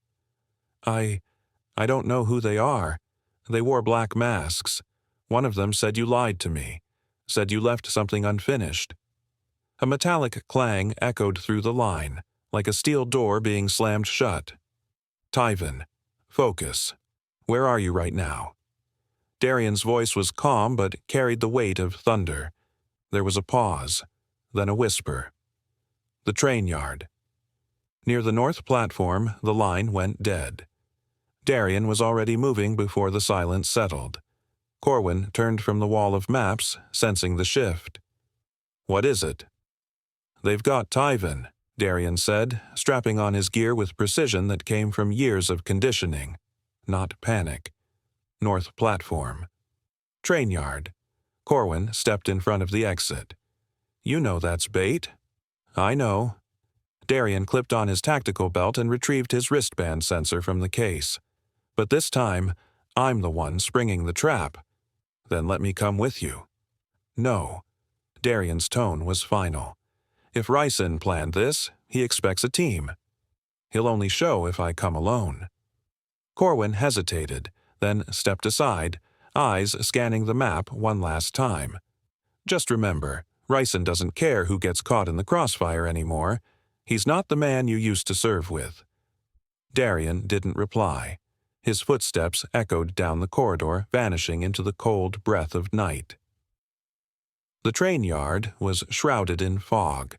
I don't know who they are. They wore black masks. One of them said you lied to me. Said you left something unfinished." A metallic clang echoed through the line, like a steel door being slammed shut. "Tyven, focus. Where are you right now?" Darian's voice was calm but carried the weight of thunder. There was a pause. then a whisper. The train yard. Near the north platform, the line went dead. Darian was already moving before the silence settled. Corwin turned from the wall of maps, sensing the shift. "What is it?" "They've got Tyven," Darian said, strapping on his gear with precision that came from years of conditioning, not panic. North platform. Train yard. Corwin stepped in front of the exit. "You know that's bait." "I know." Darian clipped on his tactical belt and retrieved his wristband sensor from the case. "But this time, I'm the one springing the trap." "Then let me come with you." "No." Darian's tone was final. "If Ricin planned this, he expects a team. He'll only show if I come alone." Corwin hesitated, then stepped aside, eyes scanning the map one last time. "Just remember, Ricin doesn't care who gets caught in the crossfire anymore. He's not the man you used to serve with." Darian didn't reply. His footsteps echoed down the corridor, vanishing into the cold breath of night. The train yard was shrouded in fog.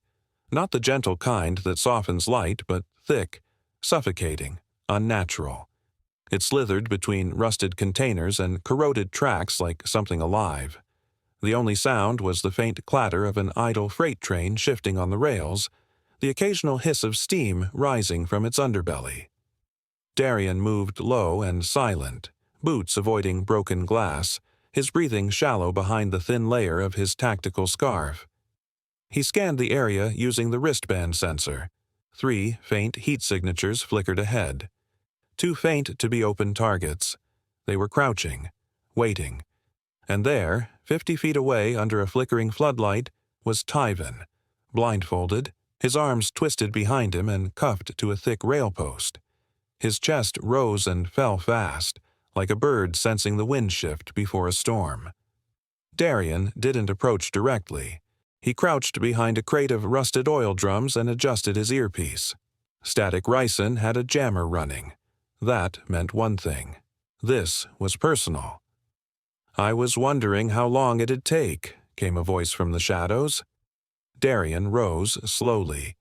Not the gentle kind that softens light, but thick, suffocating, unnatural. It slithered between rusted containers and corroded tracks like something alive. The only sound was the faint clatter of an idle freight train shifting on the rails, the occasional hiss of steam rising from its underbelly. Darian moved low and silent, boots avoiding broken glass, his breathing shallow behind the thin layer of his tactical scarf. He scanned the area using the wristband sensor. 3 faint heat signatures flickered ahead. Too faint to be open targets. They were crouching, waiting. And there, 50 feet away under a flickering floodlight, was Tyven, blindfolded, his arms twisted behind him and cuffed to a thick rail post. His chest rose and fell fast, like a bird sensing the wind shift before a storm. Darian didn't approach directly. He crouched behind a crate of rusted oil drums and adjusted his earpiece. Static Ricin had a jammer running. That meant one thing. This was personal. "I was wondering how long it'd take," came a voice from the shadows. Darian rose slowly.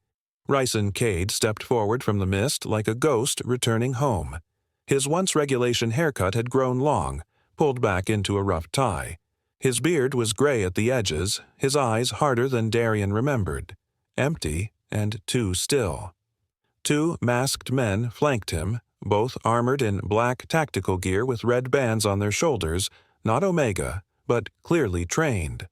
Ricin Cade stepped forward from the mist like a ghost returning home. His once-regulation haircut had grown long, pulled back into a rough tie. His beard was gray at the edges, his eyes harder than Darian remembered, empty and too still. 2 masked men flanked him, both armored in black tactical gear with red bands on their shoulders, not Omega, but clearly trained.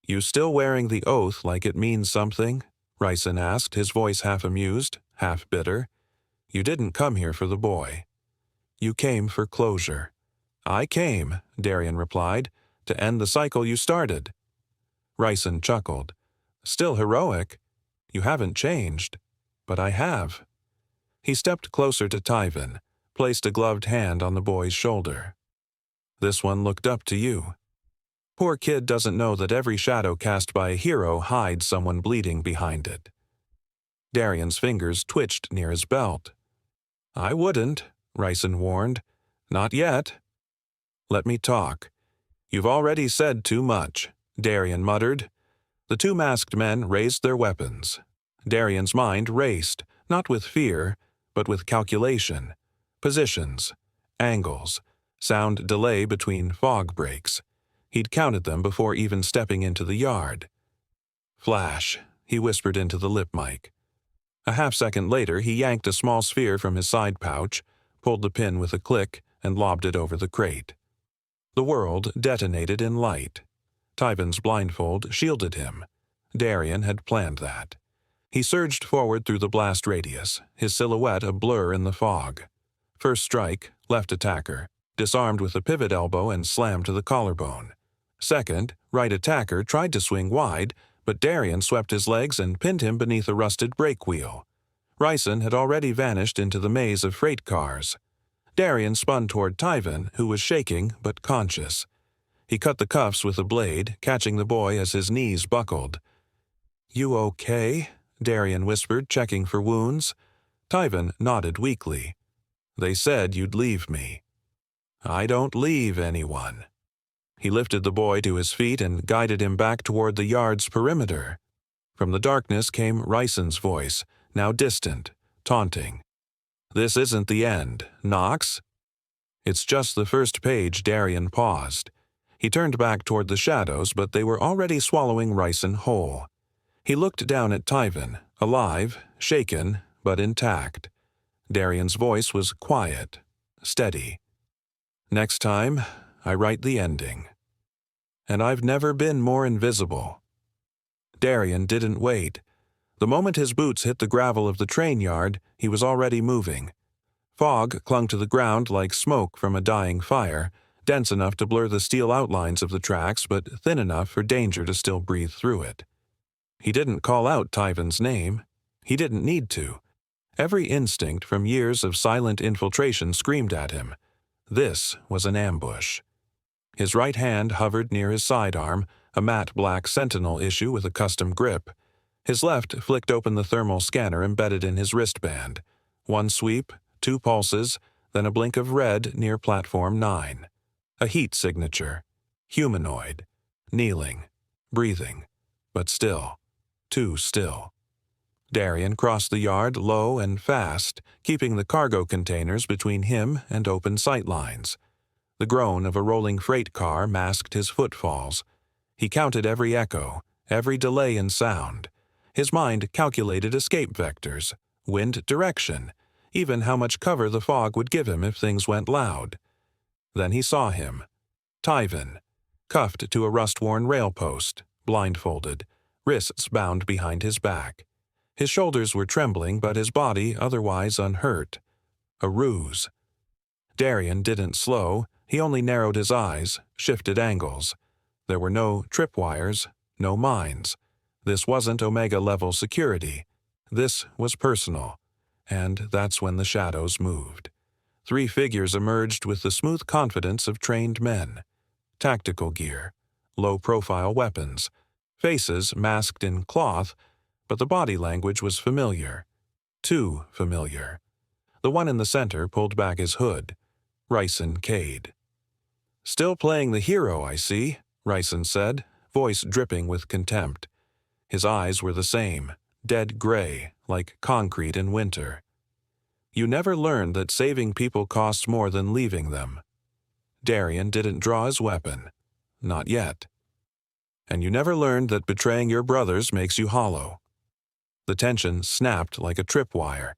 "You still wearing the oath like it means something?" Ricin asked, his voice half amused, half bitter. "You didn't come here for the boy. You came for closure." "I came," Darian replied, "to end the cycle you started." Ricin chuckled. "Still heroic. You haven't changed." "But I have." He stepped closer to Tyven, placed a gloved hand on the boy's shoulder. "This one looked up to you. Poor kid doesn't know that every shadow cast by a hero hides someone bleeding behind it." Darian's fingers twitched near his belt. "I wouldn't," Ricin warned. "Not yet." "Let me talk." "You've already said too much," Darian muttered. The 2 masked men raised their weapons. Darian's mind raced, not with fear, but with calculation. Positions, angles, sound delay between fog breaks. He'd counted them before even stepping into the yard. "Flash," he whispered into the lip mic. A half-second later, he yanked a small sphere from his side pouch, pulled the pin with a click, and lobbed it over the crate. The world detonated in light. Tyven's blindfold shielded him. Darian had planned that. He surged forward through the blast radius, his silhouette a blur in the fog. First strike, left attacker, disarmed with a pivot elbow and slammed to the collarbone. Second, right attacker tried to swing wide, but Darian swept his legs and pinned him beneath a rusted brake wheel. Ricin had already vanished into the maze of freight cars. Darian spun toward Tyven, who was shaking but conscious. He cut the cuffs with a blade, catching the boy as his knees buckled. "You okay?" Darian whispered, checking for wounds. Tyven nodded weakly. "They said you'd leave me." "I don't leave anyone." He lifted the boy to his feet and guided him back toward the yard's perimeter. From the darkness came Ryson's voice, now distant, taunting. "This isn't the end, Knox." "It's just the first page." Darien paused. He turned back toward the shadows, but they were already swallowing Ryson whole. He looked down at Tyven, alive, shaken, but intact. Darien's voice was quiet, steady. "Next time, I write the ending. And I've never been more invisible." Darien didn't wait. The moment his boots hit the gravel of the train yard, he was already moving. Fog clung to the ground like smoke from a dying fire, dense enough to blur the steel outlines of the tracks, but thin enough for danger to still breathe through it. He didn't call out Tyven's name. He didn't need to. Every instinct from years of silent infiltration screamed at him. This was an ambush. His right hand hovered near his sidearm, a matte black Sentinel issue with a custom grip. His left flicked open the thermal scanner embedded in his wristband. One sweep, 2 pulses, then a blink of red near Platform 9. A heat signature. Humanoid. Kneeling. Breathing. But still. Too still. Darien crossed the yard low and fast, keeping the cargo containers between him and open sight lines. The groan of a rolling freight car masked his footfalls. He counted every echo, every delay in sound. His mind calculated escape vectors, wind direction, even how much cover the fog would give him if things went loud. Then he saw him. Tyven, cuffed to a rust-worn rail post, blindfolded, wrists bound behind his back. His shoulders were trembling, but his body otherwise unhurt. A ruse. Darien didn't slow, he only narrowed his eyes, shifted angles. There were no tripwires, no mines. This wasn't Omega-level security. This was personal. And that's when the shadows moved. 3 figures emerged with the smooth confidence of trained men. Tactical gear, low-profile weapons, faces masked in cloth, but the body language was familiar. Too familiar. The one in the center pulled back his hood. Ryson Cade. "Still playing the hero, I see," Ryson said, voice dripping with contempt. His eyes were the same, dead gray, like concrete in winter. "You never learned that saving people costs more than leaving them." Darien didn't draw his weapon. Not yet. "And you never learned that betraying your brothers makes you hollow." The tension snapped like a tripwire.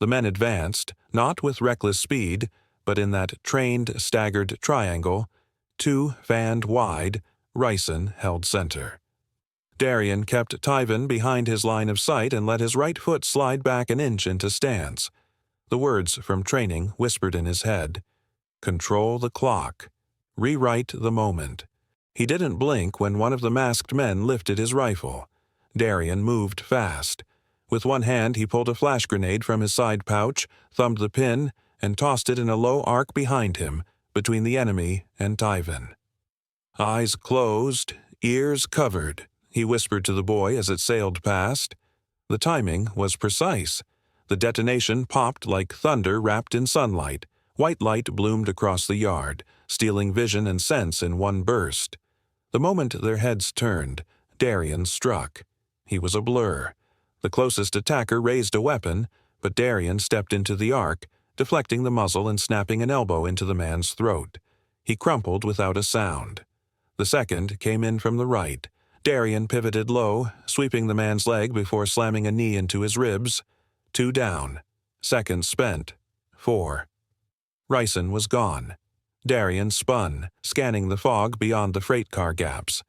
The men advanced, not with reckless speed, but in that trained, staggered triangle, 2 fanned wide, Ryson held center. Darien kept Tyven behind his line of sight and let his right foot slide back an inch into stance. The words from training whispered in his head. Control the clock. Rewrite the moment. He didn't blink when one of the masked men lifted his rifle. Darien moved fast. With one hand he pulled a flash grenade from his side pouch, thumbed the pin, and tossed it in a low arc behind him, between the enemy and Tyven. "Eyes closed, ears covered," he whispered to the boy as it sailed past. The timing was precise. The detonation popped like thunder wrapped in sunlight. White light bloomed across the yard, stealing vision and sense in one burst. The moment their heads turned, Darien struck. He was a blur. The closest attacker raised a weapon, but Darien stepped into the arc, deflecting the muzzle and snapping an elbow into the man's throat. He crumpled without a sound. The second came in from the right. Darien pivoted low, sweeping the man's leg before slamming a knee into his ribs. 2 down. Seconds spent. 4. Ryson was gone. Darien spun, scanning the fog beyond the freight car gaps.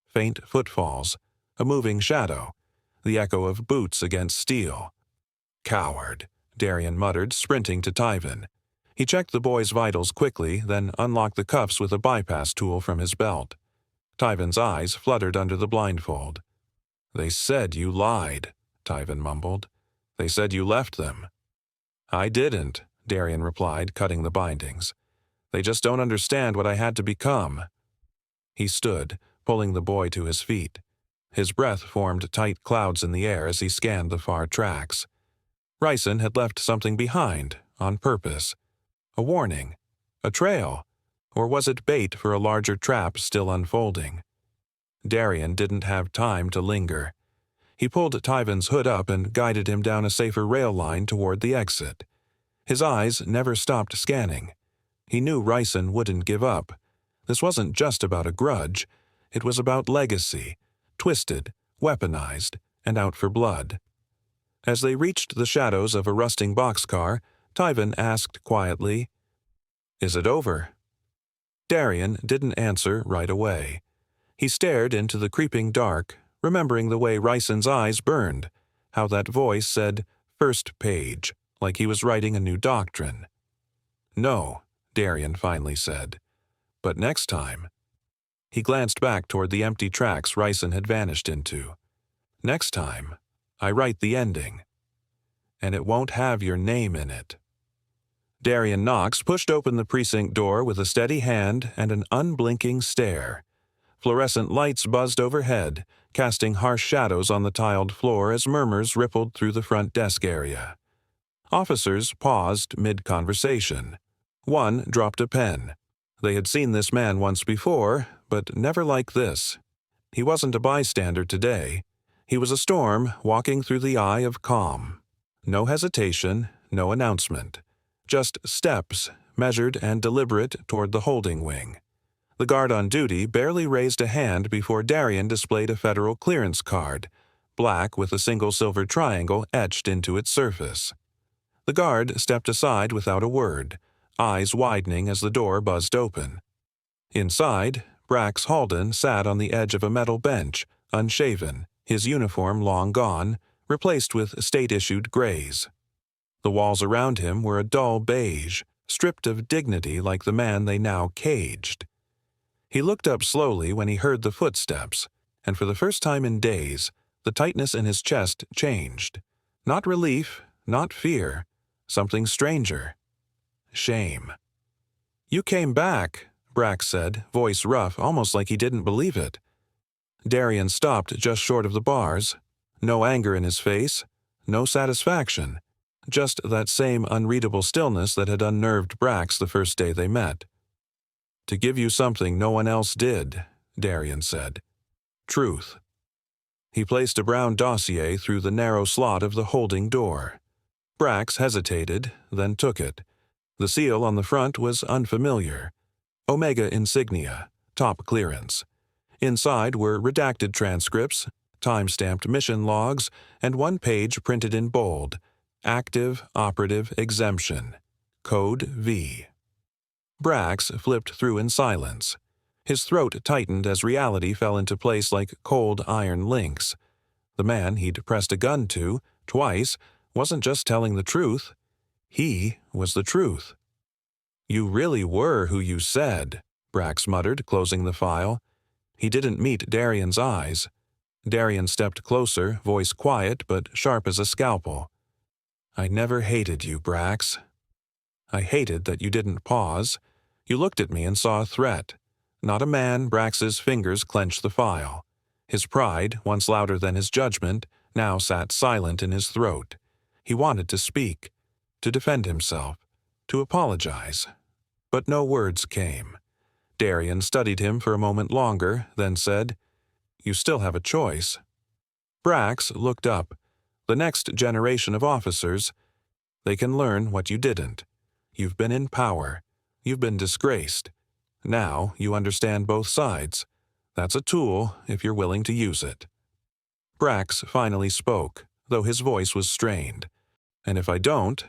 Faint footfalls. A moving shadow. The echo of boots against steel. "Coward," Darien muttered, sprinting to Tyven. He checked the boy's vitals quickly, then unlocked the cuffs with a bypass tool from his belt. Tyven's eyes fluttered under the blindfold. "They said you lied," Tyven mumbled. "They said you left them." "I didn't," Darien replied, cutting the bindings. "They just don't understand what I had to become." He stood, pulling the boy to his feet. His breath formed tight clouds in the air as he scanned the far tracks. Ryson had left something behind, on purpose. A warning. A trail. Or was it bait for a larger trap still unfolding? Darien didn't have time to linger. He pulled Tyvan's hood up and guided him down a safer rail line toward the exit. His eyes never stopped scanning. He knew Rison wouldn't give up. This wasn't just about a grudge. It was about legacy, twisted, weaponized, and out for blood. As they reached the shadows of a rusting boxcar, Tyvan asked quietly, "Is it over?" Darian didn't answer right away. He stared into the creeping dark, remembering the way Rison's eyes burned, how that voice said, "First page," like he was writing a new doctrine. "No," Darian finally said. "But next time." He glanced back toward the empty tracks Rison had vanished into. "Next time, I write the ending. And it won't have your name in it." Darian Knox pushed open the precinct door with a steady hand and an unblinking stare. Fluorescent lights buzzed overhead, casting harsh shadows on the tiled floor as murmurs rippled through the front desk area. Officers paused mid-conversation. One dropped a pen. They had seen this man once before, but never like this. He wasn't a bystander today. He was a storm walking through the eye of calm. No hesitation, no announcement. Just steps, measured and deliberate, toward the holding wing. The guard on duty barely raised a hand before Darian displayed a federal clearance card, black with a single silver triangle etched into its surface. The guard stepped aside without a word, eyes widening as the door buzzed open. Inside, Brax Halden sat on the edge of a metal bench, unshaven, his uniform long gone, replaced with state-issued grays. The walls around him were a dull beige, stripped of dignity like the man they now caged. He looked up slowly when he heard the footsteps, and for the first time in days, the tightness in his chest changed. Not relief, not fear, something stranger. Shame. "You came back," Brax said, voice rough, almost like he didn't believe it. Darian stopped just short of the bars. No anger in his face, no satisfaction, just that same unreadable stillness that had unnerved Brax the first day they met. "To give you something no one else did," Darian said. "Truth." He placed a brown dossier through the narrow slot of the holding door. Brax hesitated, then took it. The seal on the front was unfamiliar. Omega insignia, top clearance. Inside were redacted transcripts, time-stamped mission logs, and one page printed in bold, Active Operative Exemption, Code V. Brax flipped through in silence. His throat tightened as reality fell into place like cold iron links. The man he'd pressed a gun to, twice, wasn't just telling the truth. He was the truth. "You really were who you said," Brax muttered, closing the file. He didn't meet Darian's eyes. Darian stepped closer, voice quiet but sharp as a scalpel. "I never hated you, Brax. I hated that you didn't pause. You looked at me and saw a threat. Not a man." Brax's fingers clenched the file. His pride, once louder than his judgment, now sat silent in his throat. He wanted to speak, to defend himself, to apologize. But no words came. Darian studied him for a moment longer, then said, "You still have a choice." Brax looked up. "The next generation of officers, they can learn what you didn't. You've been in power. You've been disgraced. Now you understand both sides. That's a tool if you're willing to use it." Brax finally spoke, though his voice was strained. "And if I don't,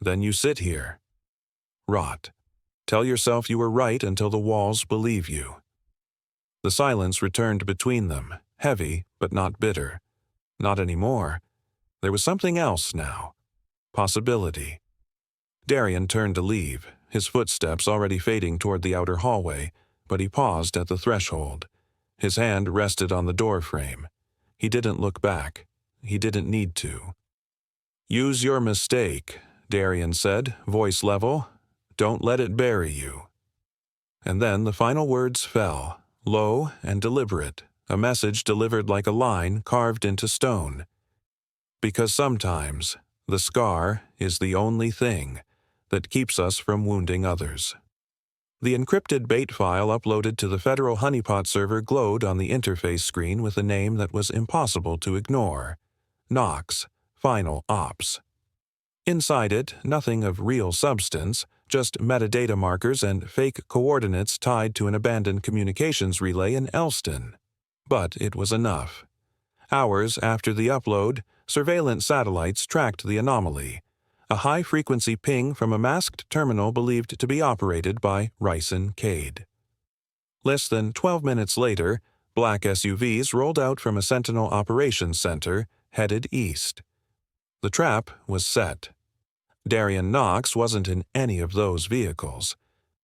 then you sit here. Rot. Tell yourself you were right until the walls believe you." The silence returned between them, heavy but not bitter. Not anymore. There was something else now. Possibility. Darian turned to leave, his footsteps already fading toward the outer hallway, but he paused at the threshold. His hand rested on the door frame. He didn't look back. He didn't need to. "Use your mistake," Darian said, voice level. "Don't let it bury you." And then the final words fell, low and deliberate, a message delivered like a line carved into stone. Because sometimes the scar is the only thing that keeps us from wounding others. The encrypted bait file uploaded to the federal honeypot server glowed on the interface screen with a name that was impossible to ignore: Knox, Final Ops. Inside it, nothing of real substance, just metadata markers and fake coordinates tied to an abandoned communications relay in Elston. But it was enough. Hours after the upload, surveillance satellites tracked the anomaly: a high-frequency ping from a masked terminal believed to be operated by Ryson Cade. Less than 12 minutes later, black SUVs rolled out from a Sentinel operations center, headed east. The trap was set. Darian Knox wasn't in any of those vehicles.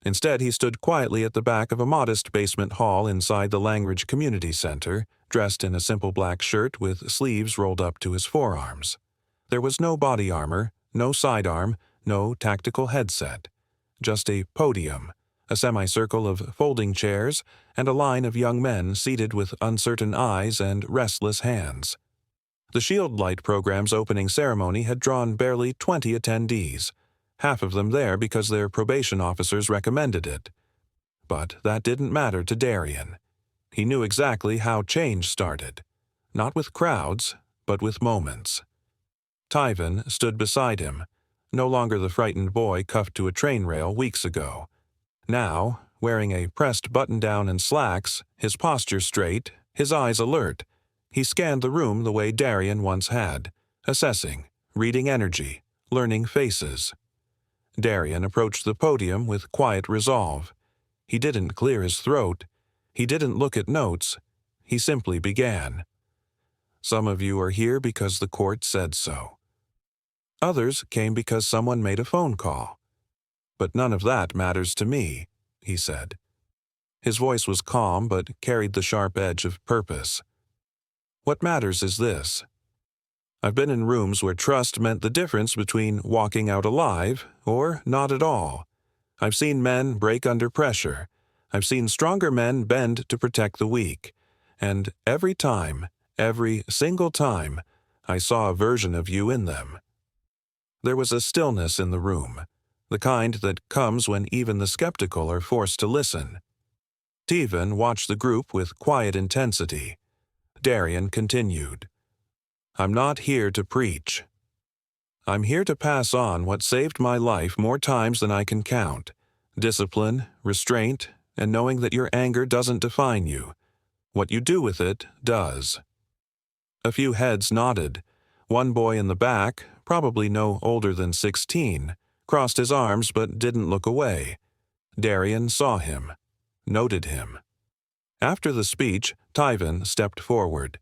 Instead, he stood quietly at the back of a modest basement hall inside the Langridge Community Center, dressed in a simple black shirt with sleeves rolled up to his forearms. There was no body armor, no sidearm, no tactical headset. Just a podium, a semicircle of folding chairs, and a line of young men seated with uncertain eyes and restless hands. The Shield Light program's opening ceremony had drawn barely 20 attendees, half of them there because their probation officers recommended it. But that didn't matter to Darian. He knew exactly how change started, not with crowds, but with moments. Tyven stood beside him, no longer the frightened boy cuffed to a train rail weeks ago. Now, wearing a pressed button-down and slacks, his posture straight, his eyes alert, he scanned the room the way Darian once had, assessing, reading energy, learning faces. Darian approached the podium with quiet resolve. He didn't clear his throat. He didn't look at notes. He simply began. Some of you are here because the court said so. Others came because someone made a phone call. But none of that matters to me, he said. His voice was calm but carried the sharp edge of purpose. What matters is this. I've been in rooms where trust meant the difference between walking out alive or not at all. I've seen men break under pressure. I've seen stronger men bend to protect the weak. And every time, every single time, I saw a version of you in them. There was a stillness in the room, the kind that comes when even the skeptical are forced to listen. Tyven watched the group with quiet intensity. Darian continued. I'm not here to preach. I'm here to pass on what saved my life more times than I can count: discipline, restraint, and knowing that your anger doesn't define you. What you do with it does. A few heads nodded. One boy in the back, probably no older than 16, crossed his arms but didn't look away. Darian saw him, noted him. After the speech, Tyven stepped forward.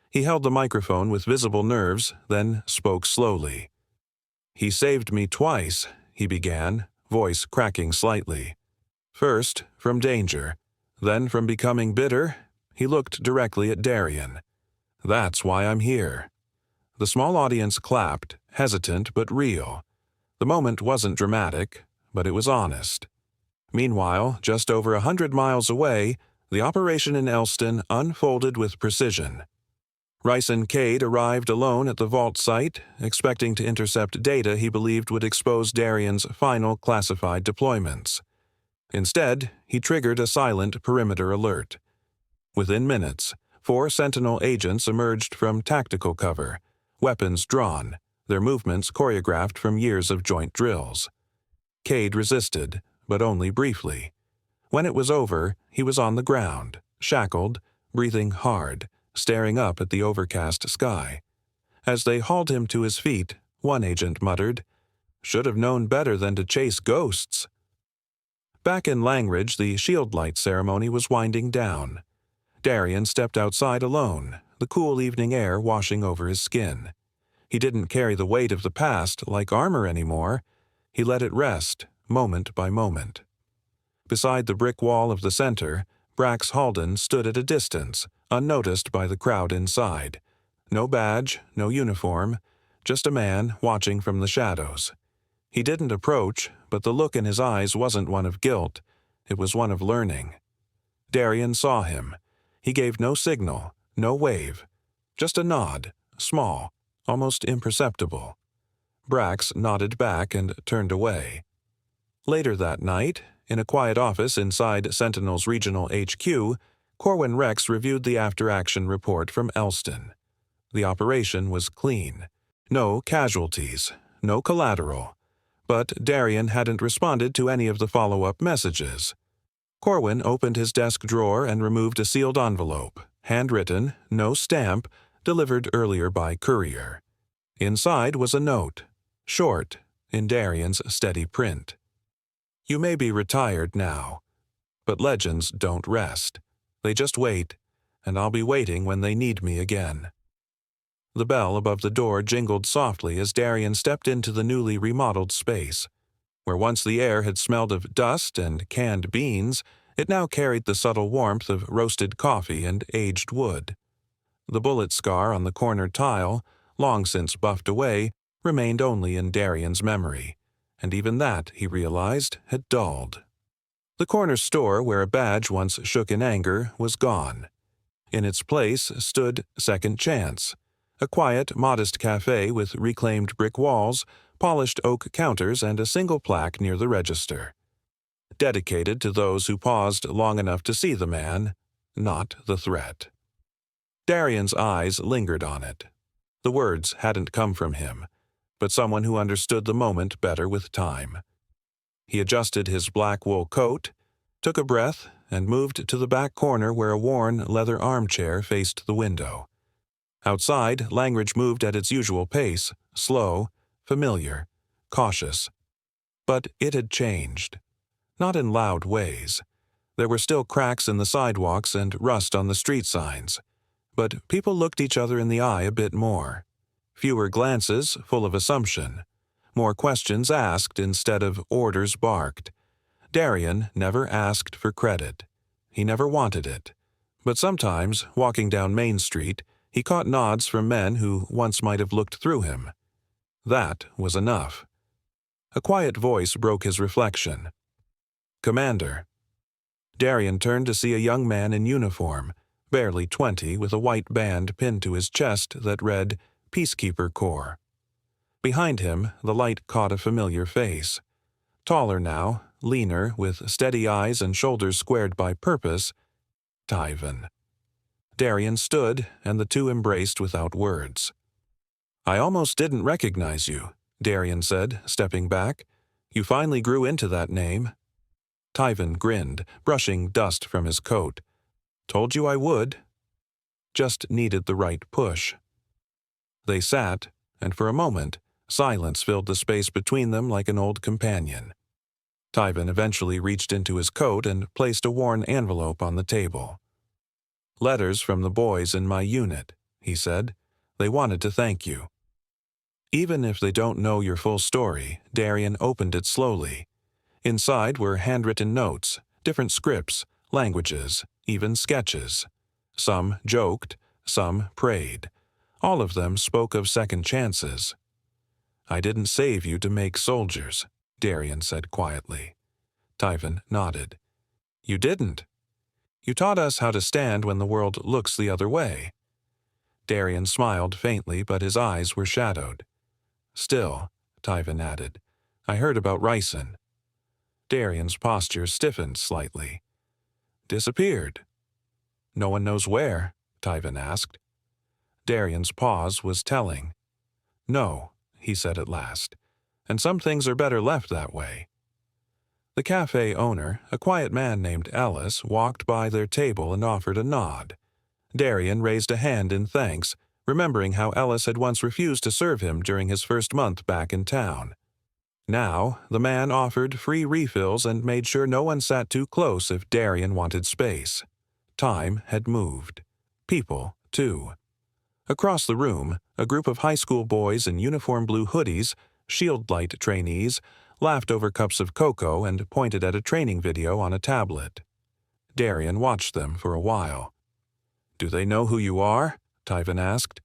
He held the microphone with visible nerves, then spoke slowly. He saved me twice, he began, voice cracking slightly. First, from danger. Then from becoming bitter. He looked directly at Darian. That's why I'm here. The small audience clapped, hesitant but real. The moment wasn't dramatic, but it was honest. Meanwhile, just over 100 miles away, the operation in Elston unfolded with precision. Ryson Cade arrived alone at the vault site, expecting to intercept data he believed would expose Darian's final classified deployments. Instead, he triggered a silent perimeter alert. Within minutes, 4 Sentinel agents emerged from tactical cover, weapons drawn, their movements choreographed from years of joint drills. Cade resisted, but only briefly. When it was over, he was on the ground, shackled, breathing hard, staring up at the overcast sky. As they hauled him to his feet, one agent muttered, "Should have known better than to chase ghosts." Back in Langridge, the Shield Light ceremony was winding down. Darian stepped outside alone, the cool evening air washing over his skin. He didn't carry the weight of the past like armor anymore. He let it rest, moment by moment. Beside the brick wall of the center, Brax Halden stood at a distance, unnoticed by the crowd inside. No badge, no uniform, just a man watching from the shadows. He didn't approach, but the look in his eyes wasn't one of guilt. It was one of learning. Darian saw him. He gave no signal, no wave. Just a nod, small, almost imperceptible. Brax nodded back and turned away. Later that night, In a quiet office inside Sentinel's regional HQ, Corwin Rex reviewed the after-action report from Elston. The operation was clean. No casualties, no collateral. But Darien hadn't responded to any of the follow-up messages. Corwin opened his desk drawer and removed a sealed envelope, handwritten, no stamp, delivered earlier by courier. Inside was a note, short, in Darien's steady print. You may be retired now, but legends don't rest. They just wait, and I'll be waiting when they need me again. The bell above the door jingled softly as Darien stepped into the newly remodeled space. Where once the air had smelled of dust and canned beans, it now carried the subtle warmth of roasted coffee and aged wood. The bullet scar on the corner tile, long since buffed away, remained only in Darien's memory, and even that, he realized, had dulled. The corner store where a badge once shook in anger was gone. In its place stood Second Chance, a quiet, modest cafe with reclaimed brick walls, polished oak counters, and a single plaque near the register. Dedicated to those who paused long enough to see the man, not the threat. Darien's eyes lingered on it. The words hadn't come from him, but someone who understood the moment better with time. He adjusted his black wool coat, took a breath, and moved to the back corner where a worn leather armchair faced the window. Outside, Langridge moved at its usual pace, slow, familiar, cautious. But it had changed. Not in loud ways. There were still cracks in the sidewalks and rust on the street signs. But people looked each other in the eye a bit more. Fewer glances, full of assumption. More questions asked instead of orders barked. Darien never asked for credit. He never wanted it. But sometimes, walking down Main Street, he caught nods from men who once might have looked through him. That was enough. A quiet voice broke his reflection. Commander. Darien turned to see a young man in uniform, barely 20, with a white band pinned to his chest that read, Peacekeeper Corps. Behind him, the light caught a familiar face. Taller now, leaner, with steady eyes and shoulders squared by purpose, Tyven. Darien stood, and the two embraced without words. I almost didn't recognize you, Darien said, stepping back. You finally grew into that name. Tyven grinned, brushing dust from his coat. Told you I would. Just needed the right push. They sat, and for a moment, silence filled the space between them like an old companion. Tyven eventually reached into his coat and placed a worn envelope on the table. Letters from the boys in my unit, he said. They wanted to thank you. Even if they don't know your full story, Darien opened it slowly. Inside were handwritten notes, different scripts, languages, even sketches. Some joked, some prayed. All of them spoke of second chances. I didn't save you to make soldiers, Darien said quietly. Tyven nodded. You didn't. You taught us how to stand when the world looks the other way. Darien smiled faintly, but his eyes were shadowed. Still, Tyven added, I heard about Ryson. Darien's posture stiffened slightly. Disappeared. No one knows where, Tyven asked. Darien's pause was telling. No, he said at last, and some things are better left that way. The cafe owner, a quiet man named Ellis, walked by their table and offered a nod. Darien raised a hand in thanks, remembering how Ellis had once refused to serve him during his first month back in town. Now, the man offered free refills and made sure no one sat too close if Darien wanted space. Time had moved. People, too. Across the room, a group of high school boys in uniform blue hoodies, Shield Light trainees, laughed over cups of cocoa and pointed at a training video on a tablet. Darien watched them for a while. Do they know who you are? Tyven asked.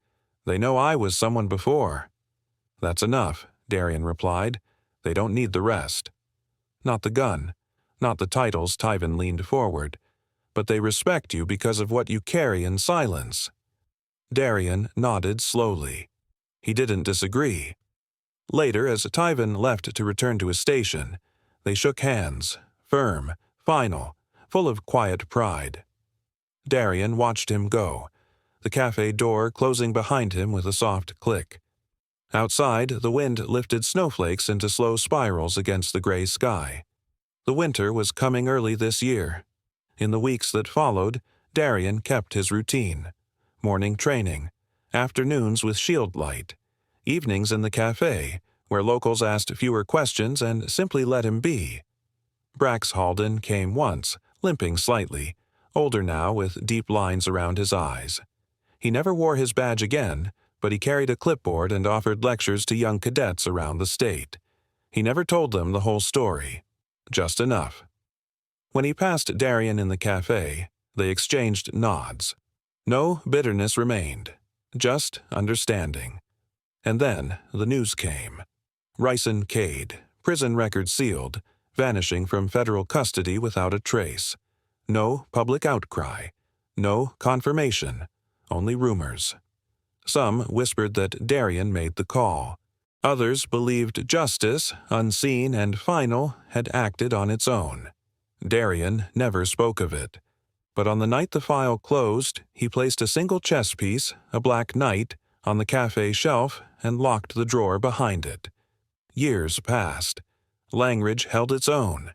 They know I was someone before. That's enough, Darien replied. They don't need the rest. Not the gun, not the titles, Tyven leaned forward. But they respect you because of what you carry in silence. Darien nodded slowly. He didn't disagree. Later, as Tyven left to return to his station, they shook hands, firm, final, full of quiet pride. Darian watched him go, the cafe door closing behind him with a soft click. Outside, the wind lifted snowflakes into slow spirals against the gray sky. The winter was coming early this year. In the weeks that followed, Darian kept his routine. Morning training, afternoons with shield light, evenings in the cafe, where locals asked fewer questions and simply let him be. Brax Halden came once, limping slightly, older now with deep lines around his eyes. He never wore his badge again, but he carried a clipboard and offered lectures to young cadets around the state. He never told them the whole story. Just enough. When he passed Darian in the cafe, they exchanged nods. No bitterness remained, just understanding. And then the news came. Ryson Cade, prison record sealed, vanishing from federal custody without a trace. No public outcry. No confirmation. Only rumors. Some whispered that Darian made the call. Others believed justice, unseen and final, had acted on its own. Darian never spoke of it. But on the night the file closed, he placed a single chess piece, a black knight, on the cafe shelf and locked the drawer behind it. Years passed. Langridge held its own.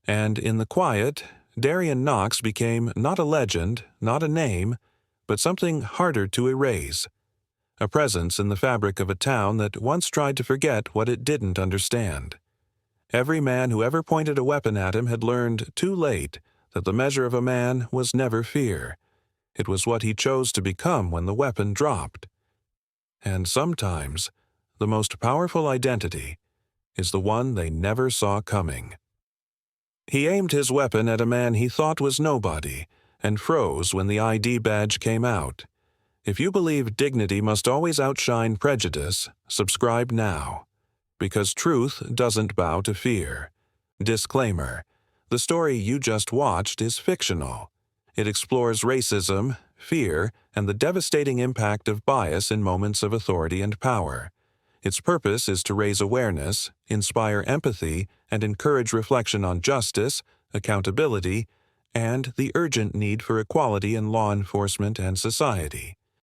And in the quiet, Darian Knox became not a legend, not a name, but something harder to erase. A presence in the fabric of a town that once tried to forget what it didn't understand. Every man who ever pointed a weapon at him had learned too late that the measure of a man was never fear. It was what he chose to become when the weapon dropped. And sometimes, the most powerful identity is the one they never saw coming. He aimed his weapon at a man he thought was nobody and froze when the ID badge came out. If you believe dignity must always outshine prejudice, subscribe now. Because truth doesn't bow to fear. Disclaimer: the story you just watched is fictional. It explores racism, fear, and the devastating impact of bias in moments of authority and power. Its purpose is to raise awareness, inspire empathy, and encourage reflection on justice, accountability, and the urgent need for equality in law enforcement and society.